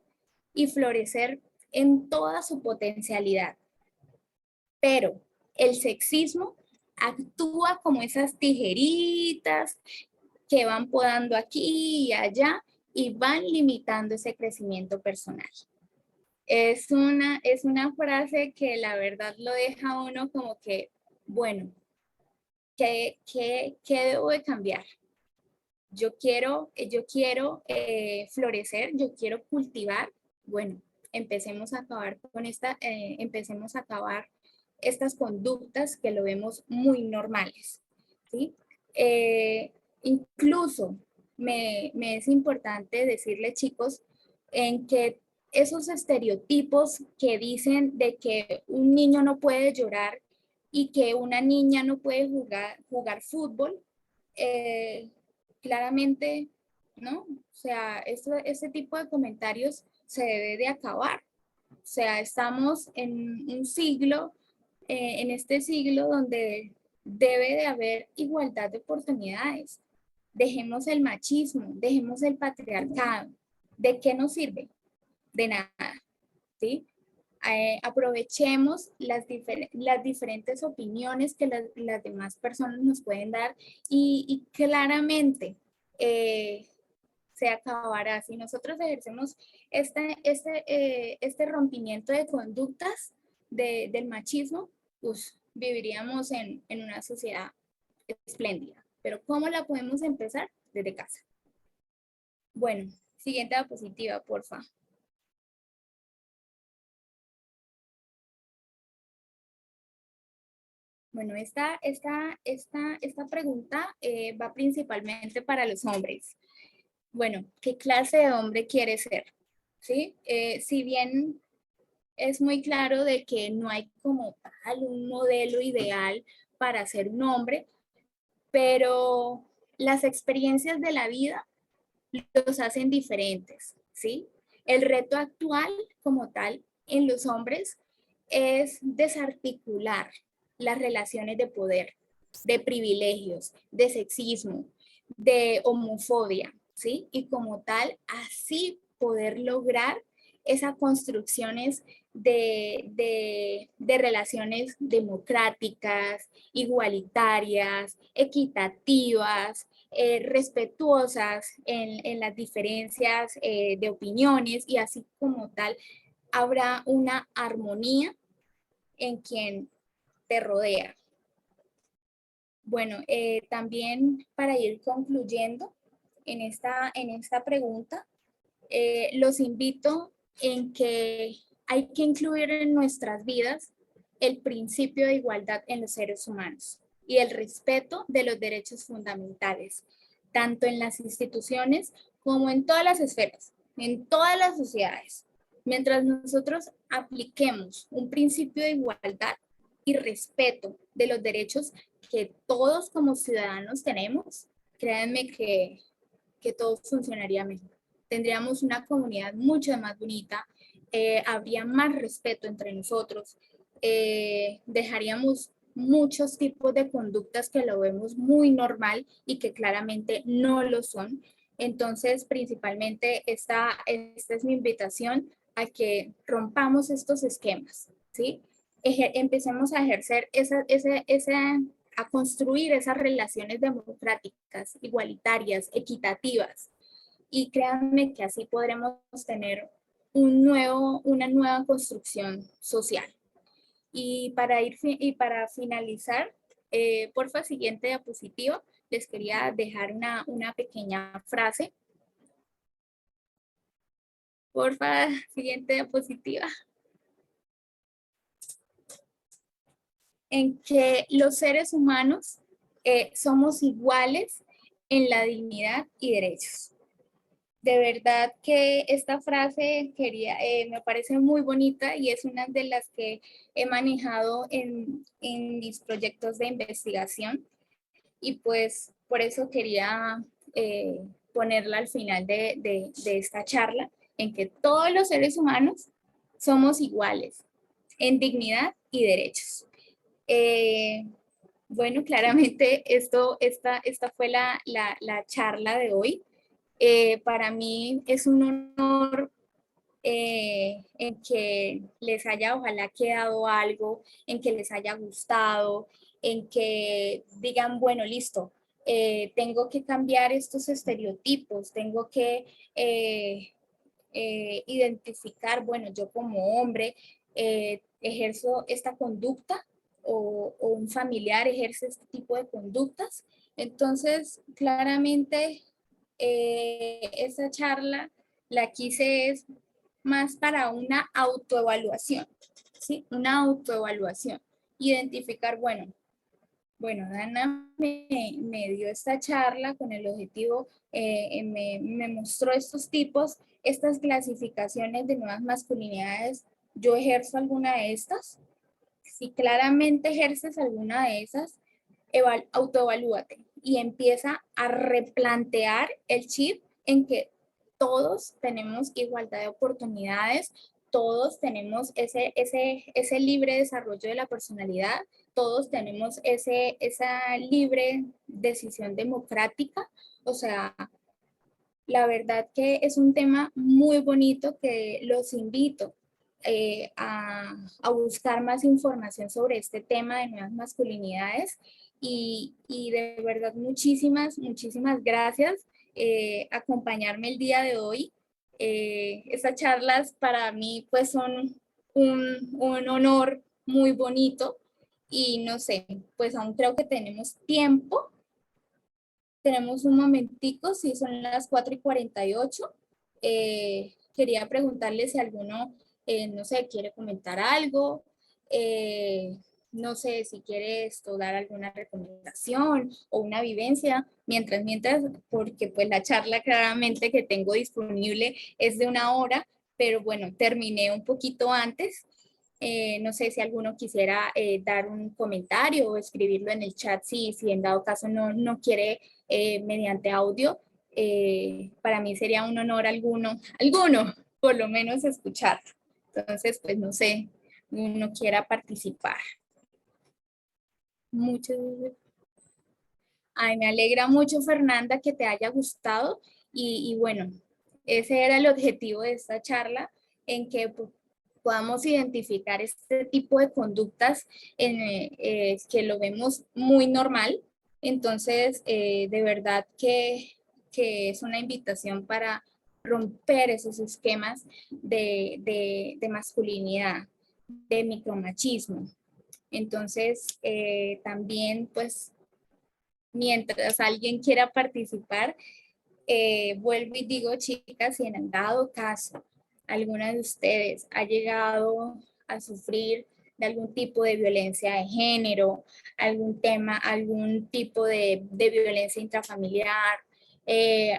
y florecer en toda su potencialidad, pero el sexismo actúa como esas tijeritas que van podando aquí y allá y van limitando ese crecimiento personal. Es una frase que la verdad lo deja a uno como que, bueno, ¿qué debo de cambiar? Yo quiero florecer, yo quiero cultivar. Bueno, empecemos a acabar empecemos a acabar estas conductas que lo vemos muy normales, ¿sí? Incluso me es importante decirle, chicos, en que esos estereotipos que dicen de que un niño no puede llorar y que una niña no puede jugar fútbol, claramente, ¿no? O sea, ese tipo de comentarios se debe de acabar. O sea, estamos en un siglo, en este siglo donde debe de haber igualdad de oportunidades. Dejemos el machismo, dejemos el patriarcado. ¿De qué nos sirve? De nada, ¿sí? Aprovechemos las diferentes opiniones que las demás personas nos pueden dar y claramente se acabará. Si nosotros ejercemos este rompimiento de conductas del machismo, pues viviríamos en una sociedad espléndida. Pero ¿cómo la podemos empezar? Desde casa. Bueno, siguiente diapositiva, porfa. Bueno, esta pregunta va principalmente para los hombres. Bueno, ¿qué clase de hombre quiere ser? ¿Sí? Si bien es muy claro de que no hay como tal un modelo ideal para ser un hombre, pero las experiencias de la vida los hacen diferentes, ¿sí? El reto actual como tal en los hombres es desarticular las relaciones de poder, de privilegios, de sexismo, de homofobia, ¿sí? Y como tal, así poder lograr esas construcciones de relaciones democráticas, igualitarias, equitativas, respetuosas en las diferencias de opiniones, y así como tal habrá una armonía en quien te rodea. Bueno, también para ir concluyendo en esta pregunta, los invito en que hay que incluir en nuestras vidas el principio de igualdad en los seres humanos y el respeto de los derechos fundamentales, tanto en las instituciones como en todas las esferas, en todas las sociedades. Mientras nosotros apliquemos un principio de igualdad y respeto de los derechos que todos como ciudadanos tenemos, créanme que todo funcionaría mejor. Tendríamos una comunidad mucho más bonita, habría más respeto entre nosotros, dejaríamos muchos tipos de conductas que lo vemos muy normal y que claramente no lo son. Entonces, principalmente, esta es mi invitación a que rompamos estos esquemas, ¿sí? Empecemos a ejercer a construir esas relaciones democráticas, igualitarias, equitativas. Y créanme que así podremos tener una nueva construcción social. Y para finalizar, porfa, siguiente diapositiva, les quería dejar una pequeña frase. Porfa, siguiente diapositiva. En que los seres humanos somos iguales en la dignidad y derechos. De verdad que esta frase me parece muy bonita y es una de las que he manejado en mis proyectos de investigación, y pues por eso quería ponerla al final de esta charla, en que todos los seres humanos somos iguales en dignidad y derechos. Bueno, claramente esta fue la charla de hoy. Para mí es un honor en que les haya ojalá quedado algo, en que les haya gustado, en que digan, bueno, listo, tengo que cambiar estos estereotipos, tengo que identificar, bueno, yo como hombre ejerzo esta conducta o un familiar ejerce este tipo de conductas. Entonces, claramente, esa charla la quise es más para una autoevaluación, ¿sí? Una autoevaluación. Identificar, bueno, Dana me dio esta charla con el objetivo, me mostró estos tipos, estas clasificaciones de nuevas masculinidades. ¿Yo ejerzo alguna de estas? Si claramente ejerces alguna de esas, autoevalúate y empieza a replantear el chip en que todos tenemos igualdad de oportunidades, todos tenemos ese libre desarrollo de la personalidad, todos tenemos esa libre decisión democrática. O sea, la verdad que es un tema muy bonito que los invito a buscar más información sobre este tema de nuevas masculinidades y de verdad muchísimas gracias acompañarme el día de hoy. Estas charlas para mí pues son un honor muy bonito y no sé, pues aún creo que tenemos tiempo. Tenemos un momentico, sí, son las 4:48. Quería preguntarle si alguno, no sé, quiere comentar algo, no sé si quiere esto, dar alguna recomendación o una vivencia, mientras, porque pues la charla claramente que tengo disponible es de 1 hora, pero bueno, terminé un poquito antes. No sé si alguno quisiera dar un comentario o escribirlo en el chat si en dado caso no quiere mediante audio. Para mí sería un honor alguno, por lo menos escuchar. Entonces, pues no sé, uno quiera participar. Muchas gracias. Ay, me alegra mucho, Fernanda, que te haya gustado y bueno, ese era el objetivo de esta charla, en que podamos identificar este tipo de conductas que lo vemos muy normal. Entonces, de verdad que es una invitación para romper esos esquemas de masculinidad, de micromachismo. Entonces, también, pues, mientras alguien quiera participar, vuelvo y digo, chicas, si en el dado caso alguna de ustedes ha llegado a sufrir de algún tipo de violencia de género, algún tipo de violencia intrafamiliar,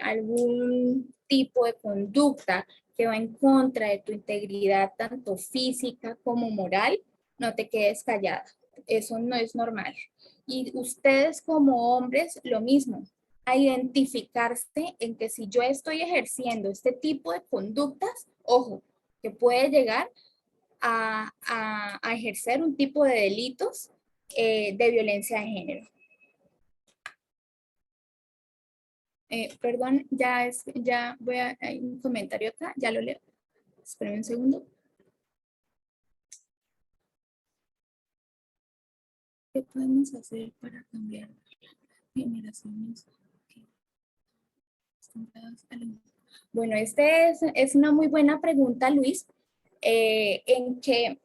algún tipo de conducta que va en contra de tu integridad, tanto física como moral, no te quedes callada. Eso no es normal. Y ustedes como hombres, lo mismo, a identificarse en que si yo estoy ejerciendo este tipo de conductas, ojo, que puede llegar a ejercer un tipo de delitos de violencia de género. Perdón, ya voy hay un comentario acá, ya lo leo. Esperen un segundo. ¿Qué podemos hacer para cambiar generaciones? Bueno, es una muy buena pregunta, Luis, en que,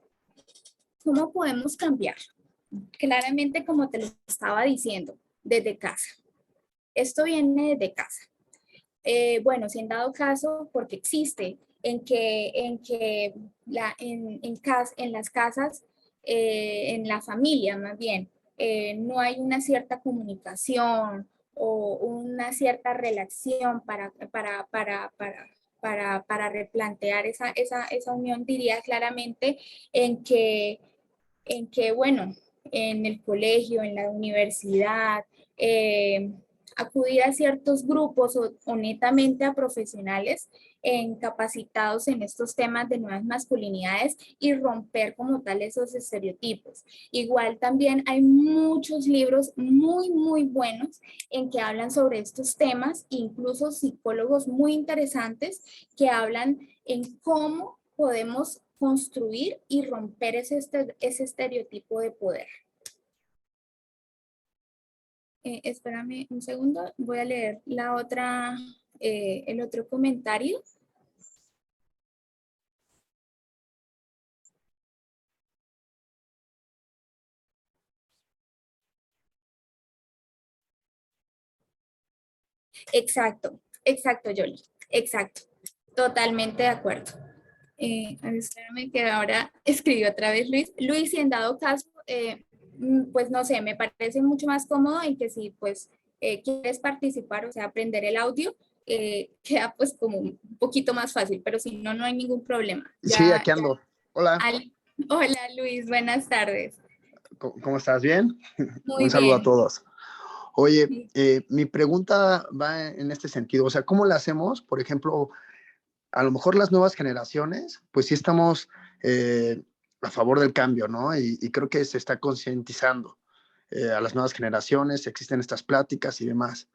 ¿cómo podemos cambiar? Claramente, como te lo estaba diciendo, desde casa. Esto viene desde casa. Bueno, si en dado caso, porque existe, en las casas, en la familia más bien, no hay una cierta comunicación o una cierta relación para replantear esa unión, diría claramente bueno, en el colegio, en la universidad, acudir a ciertos grupos o netamente a profesionales capacitados en estos temas de nuevas masculinidades y romper como tal esos estereotipos. Igual también hay muchos libros muy, muy buenos en que hablan sobre estos temas, incluso psicólogos muy interesantes que hablan en cómo podemos construir y romper ese estereotipo de poder. Espérame un segundo, voy a leer el otro comentario. Exacto, Yoli, exacto, totalmente de acuerdo. Espérame que ahora escribió otra vez Luis. Luis, y en dado caso, pues no sé, me parece mucho más cómodo en que si pues quieres participar, o sea, aprender el audio, queda pues como un poquito más fácil, pero si no, no hay ningún problema. Sí, aquí ando. Hola, Hola Luis, buenas tardes. ¿cómo estás? ¿Bien? Muy Un saludo a bien. todos. Oye, mi pregunta va en este sentido, o sea, ¿cómo le hacemos? Por ejemplo, a lo mejor las nuevas generaciones, pues sí estamos a favor del cambio, ¿no? Y creo que se está concientizando a las nuevas generaciones, existen estas pláticas y demás.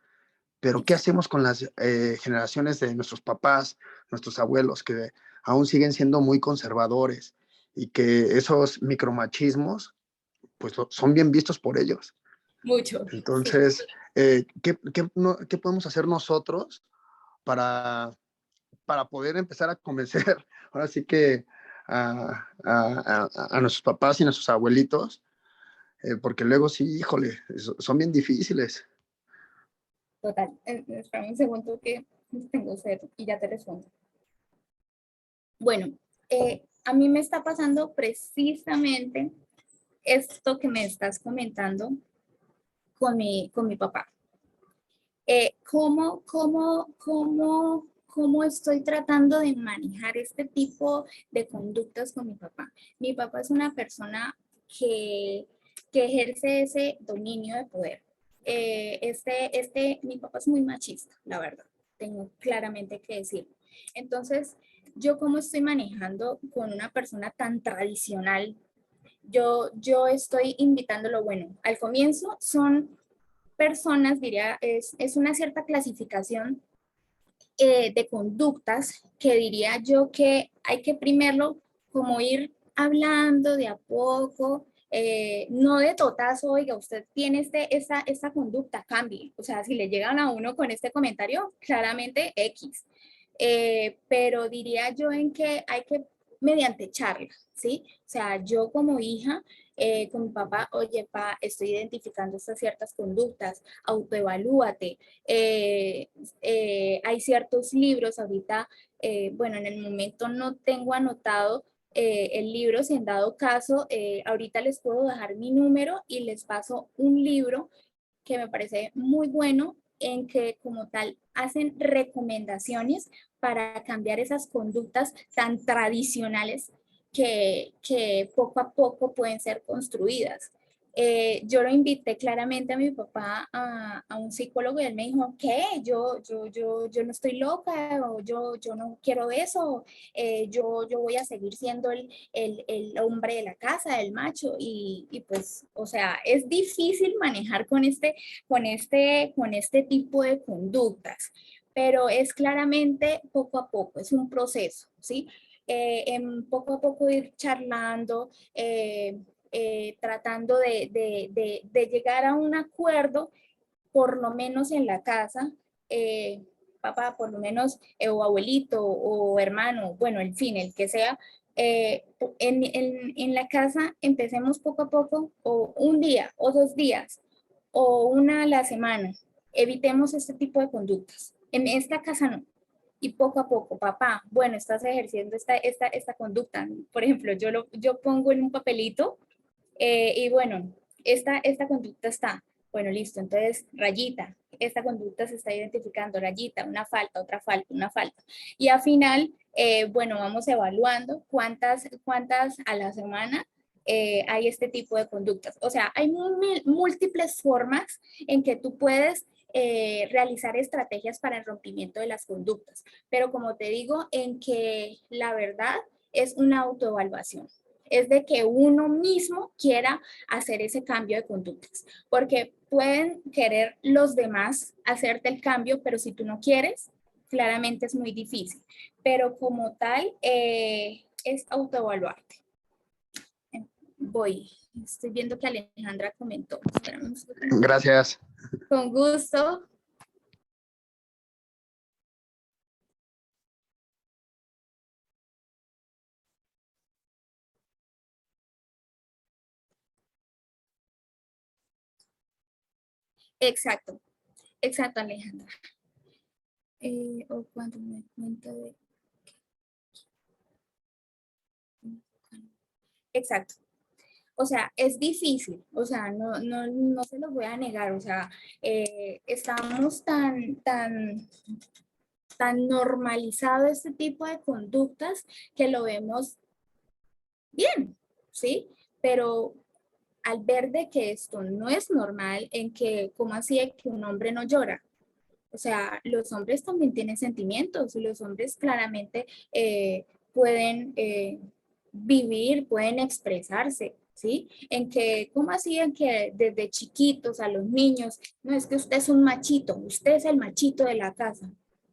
Pero ¿qué hacemos con las generaciones de nuestros papás, nuestros abuelos, que aún siguen siendo muy conservadores y que esos micromachismos, pues son bien vistos por ellos? Mucho, sí. Entonces, ¿qué podemos hacer nosotros para, para poder empezar a convencer, ahora sí que a nuestros papás y a nuestros abuelitos? Porque luego sí, híjole, son bien difíciles. Total. Espera un segundo que tengo sed y ya te respondo. Bueno, a mí me está pasando precisamente esto que me estás comentando con mi papá. ¿Cómo estoy tratando de manejar este tipo de conductas con mi papá? Mi papá es una persona que ejerce ese dominio de poder. Mi papá es muy machista, la verdad, tengo claramente que decirlo. Entonces, yo cómo estoy manejando con una persona tan tradicional, yo estoy invitándolo, bueno, al comienzo son personas, diría, es una cierta clasificación de conductas que diría yo que hay que primero como ir hablando de a poco, no de totazo, oiga, usted tiene esta conducta, cambie. O sea, si le llegan a uno con este comentario, claramente X. Pero diría yo en que hay que, mediante charla, ¿sí? O sea, yo como hija, con mi papá, oye, pa, estoy identificando estas ciertas conductas, autoevalúate. Hay ciertos libros ahorita, bueno, en el momento no tengo anotado el libro, si en dado caso, ahorita les puedo dejar mi número y les paso un libro que me parece muy bueno en que como tal hacen recomendaciones para cambiar esas conductas tan tradicionales que poco a poco pueden ser construidas. Yo lo invité claramente a mi papá a un psicólogo y él me dijo, ¿qué? Yo no estoy loca o yo no quiero eso, yo voy a seguir siendo el hombre de la casa, el macho y pues, o sea, es difícil manejar con este tipo de conductas, pero es claramente poco a poco, es un proceso, ¿sí? En poco a poco ir charlando, tratando de llegar a un acuerdo, por lo menos en la casa, papá, por lo menos, o abuelito, o hermano, bueno, en fin, el que sea, en la casa empecemos poco a poco, o un día, o 2 días, o una a la semana. Evitemos este tipo de conductas. En esta casa no. Y poco a poco, papá, bueno, estás ejerciendo esta conducta. Por ejemplo, yo pongo en un papelito y bueno, esta conducta está. Bueno, listo, entonces rayita, esta conducta se está identificando, rayita, una falta, otra falta, una falta. Y al final, bueno, vamos evaluando cuántas a la semana hay este tipo de conductas. O sea, hay múltiples formas en que tú puedes realizar estrategias para el rompimiento de las conductas. Pero como te digo, en que la verdad es una autoevaluación. Es de que uno mismo quiera hacer ese cambio de conductas, porque pueden querer los demás hacerte el cambio, pero si tú no quieres, claramente es muy difícil. Pero como tal, es autoevaluarte. Voy. Estoy viendo que Alejandra comentó. Espérame un segundo. Gracias. Con gusto. Exacto, exacto, Alejandra. O cuando me cuenta de... Exacto. O sea, es difícil, o sea, no se los voy a negar, o sea, estamos tan normalizado este tipo de conductas que lo vemos bien, ¿sí? Pero al ver de que esto no es normal, en que, ¿cómo así es que un hombre no llora? O sea, los hombres también tienen sentimientos y los hombres claramente pueden vivir, pueden expresarse, ¿sí? En que, ¿cómo así en que desde chiquitos a los niños, no es que usted es un machito, usted es el machito de la casa?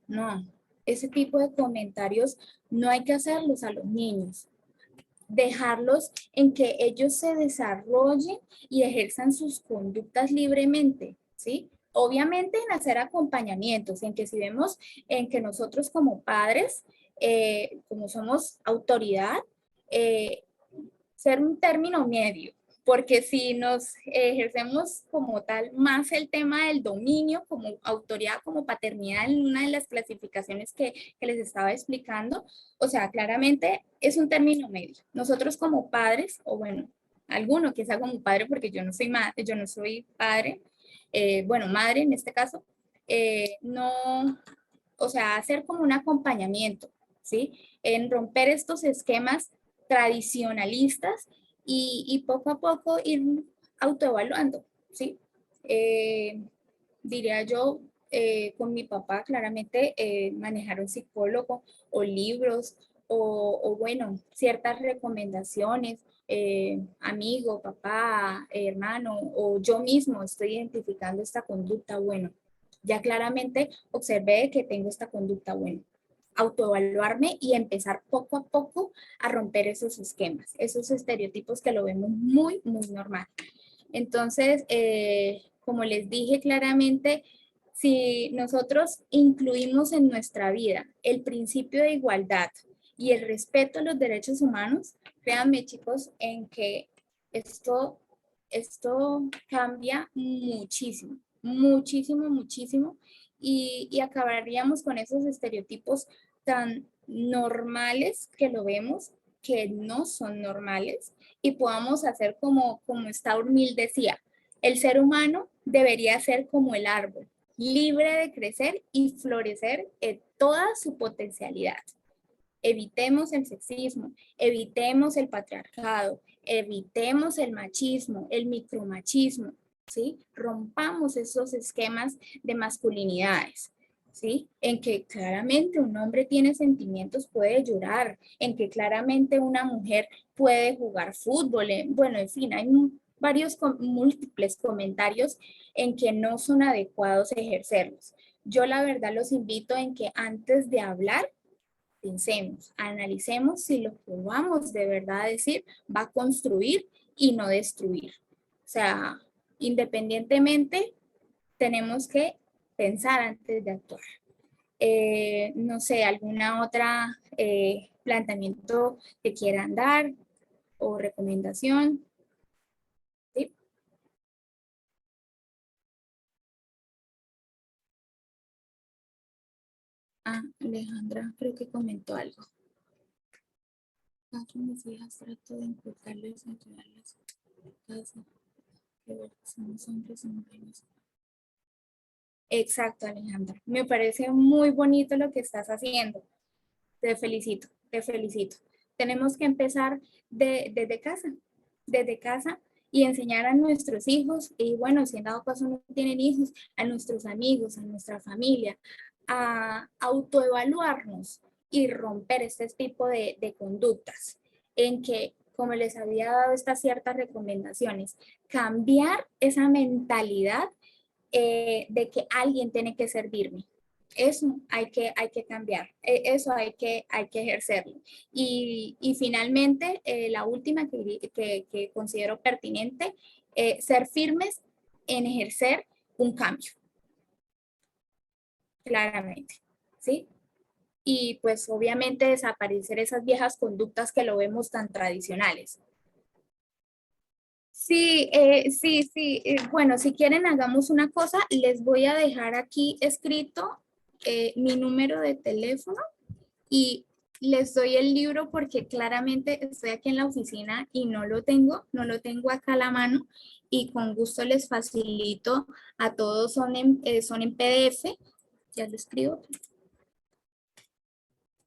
No, ese tipo de comentarios no hay que hacerlos a los niños. Dejarlos en que ellos se desarrollen y ejerzan sus conductas libremente, ¿sí? Obviamente en hacer acompañamientos, en que si vemos en que nosotros como padres, como somos autoridad, eh, ser un término medio, porque si nos ejercemos como tal más el tema del dominio como autoridad, como paternidad en una de las clasificaciones que les estaba explicando, o sea, claramente es un término medio. Nosotros como padres, o bueno, alguno que sea como padre, porque yo no soy madre, yo no soy padre, bueno, madre en este caso, no, o sea, hacer como un acompañamiento, ¿sí? En romper estos esquemas tradicionalistas y poco a poco ir autoevaluando, ¿sí? Diría yo, con mi papá claramente manejar un psicólogo o libros o bueno, ciertas recomendaciones, amigo, papá, hermano o yo mismo estoy identificando esta conducta, bueno, ya claramente observé que tengo esta conducta buena. Autoevaluarme y empezar poco a poco a romper esos esquemas, esos estereotipos que lo vemos muy normal. Entonces, como les dije claramente, si nosotros incluimos en nuestra vida el principio de igualdad y el respeto a los derechos humanos, créanme chicos, en que esto, esto cambia muchísimo, y acabaríamos con esos estereotipos tan normales que lo vemos, que no son normales, y podamos hacer como Staurmil decía, el ser humano debería ser como el árbol, libre de crecer y florecer en toda su potencialidad. Evitemos el sexismo, evitemos el patriarcado, evitemos el machismo, el micromachismo, ¿sí? Rompamos esos esquemas de masculinidades, ¿sí? En que claramente un hombre tiene sentimientos, puede llorar, en que claramente una mujer puede jugar fútbol, bueno, en fin, hay varios múltiples comentarios en que no son adecuados ejercerlos. Yo la verdad los invito en que antes de hablar, pensemos, analicemos si lo que vamos de verdad a decir va a construir y no destruir. O sea, independientemente, tenemos que pensar antes de actuar. No sé, alguna otra planteamiento que quieran dar o recomendación. ¿Sí? Ah, Alejandra, creo que comentó algo. A mis hijas trato de inculcarles, ayudarles a casa, que somos hombres y mujeres. Exacto, Alejandra. Me parece muy bonito lo que estás haciendo. Te felicito, te felicito. Tenemos que empezar desde casa y enseñar a nuestros hijos, y bueno, si en dado caso no tienen hijos, a nuestros amigos, a nuestra familia, a autoevaluarnos y romper este tipo de conductas en que, como les había dado estas ciertas recomendaciones, cambiar esa mentalidad de que alguien tiene que servirme. Eso hay que cambiar, eso hay que ejercerlo. Y finalmente, la última que considero pertinente, ser firmes en ejercer un cambio, claramente, ¿sí? Y pues obviamente desaparecer esas viejas conductas que lo vemos tan tradicionales. Sí, sí. Bueno, si quieren hagamos una cosa, les voy a dejar aquí escrito mi número de teléfono y les doy el libro porque claramente estoy aquí en la oficina y no lo tengo acá a la mano y con gusto les facilito a todos, son en PDF, ya lo escribo.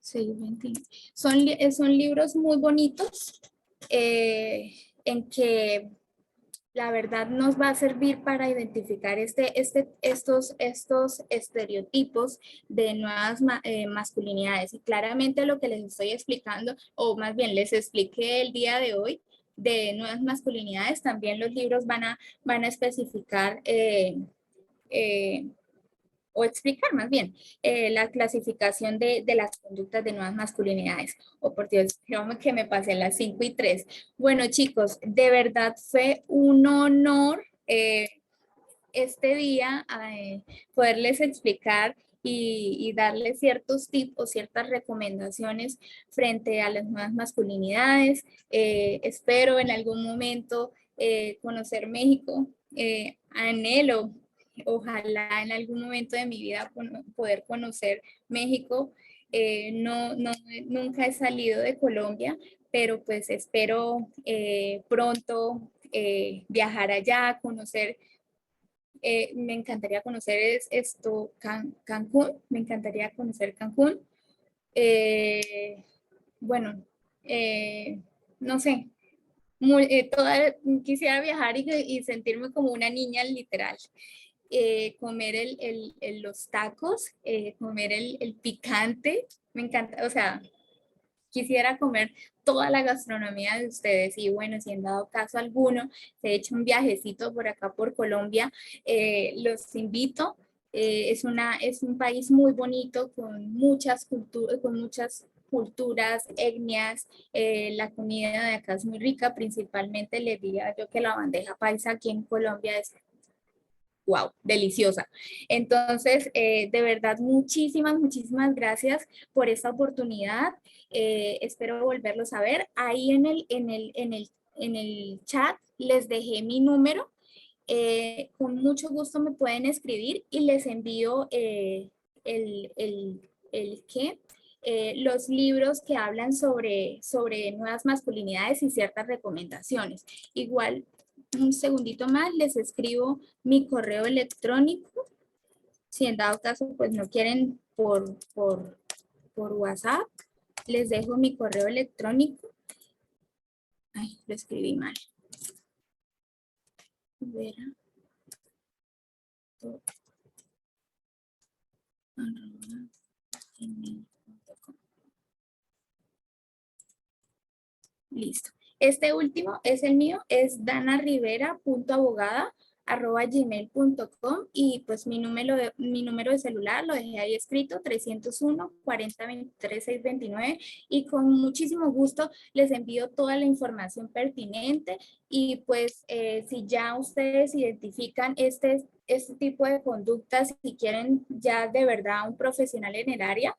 6:21. Son libros muy bonitos en que la verdad nos va a servir para identificar estos estereotipos de nuevas masculinidades. Y claramente lo que les estoy explicando, o más bien les expliqué el día de hoy, de nuevas masculinidades, también los libros van a especificar o explicar más bien la clasificación de las conductas de nuevas masculinidades. Oh, por Dios, creo que me pasé las 5:03. Bueno, chicos, de verdad fue un honor este día poderles explicar y darles ciertos tips o ciertas recomendaciones frente a las nuevas masculinidades. Espero en algún momento conocer México. Anhelo, ojalá en algún momento de mi vida poder conocer México. Nunca he salido de Colombia, pero pues espero pronto viajar allá, conocer. Me encantaría conocer Cancún, me encantaría conocer Cancún. Eh, bueno, eh, no sé, quisiera viajar y sentirme como una niña literal. Comer los tacos, comer el picante, me encanta, o sea, quisiera comer toda la gastronomía de ustedes y bueno, si en dado caso alguno se echa un viajecito por acá por Colombia, los invito. Es un país muy bonito con muchas culturas, etnias. La comida de acá es muy rica, principalmente les diría yo que la bandeja paisa aquí en Colombia es wow, deliciosa. Entonces, de verdad, muchísimas gracias por esta oportunidad. Espero volverlos a ver. Ahí en el chat les dejé mi número. Con mucho gusto me pueden escribir y les envío el, el, ¿qué? Los libros que hablan sobre nuevas masculinidades y ciertas recomendaciones. Igual, un segundito más, les escribo mi correo electrónico. Si en dado caso, pues no quieren por WhatsApp, les dejo mi correo electrónico. Ay, lo escribí mal. Vera. Listo. Este último es el mío, es danarivera.abogada@gmail.com y pues mi número de celular lo dejé ahí escrito, 301 40 23 629 y con muchísimo gusto les envío toda la información pertinente y pues si ya ustedes identifican este tipo de conductas y quieren ya de verdad un profesional en el área,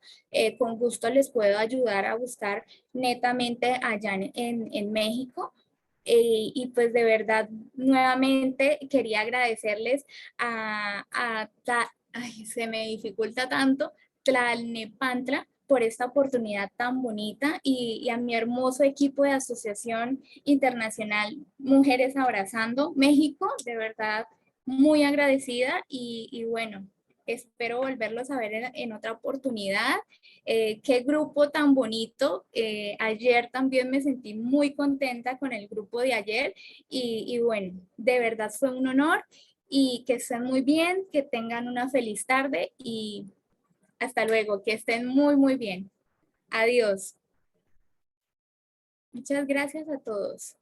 con gusto les puedo ayudar a buscar netamente allá en México. Y pues de verdad, nuevamente quería agradecerles ay, se me dificulta tanto, Tlalnepantla, por esta oportunidad tan bonita y a mi hermoso equipo de Asociación Internacional Mujeres Abrazando México, de verdad, muy agradecida y bueno, espero volverlos a ver en otra oportunidad. Qué grupo tan bonito. Ayer también me sentí muy contenta con el grupo de ayer y bueno, de verdad fue un honor y que estén muy bien, que tengan una feliz tarde y hasta luego, que estén muy, muy bien. Adiós. Muchas gracias a todos.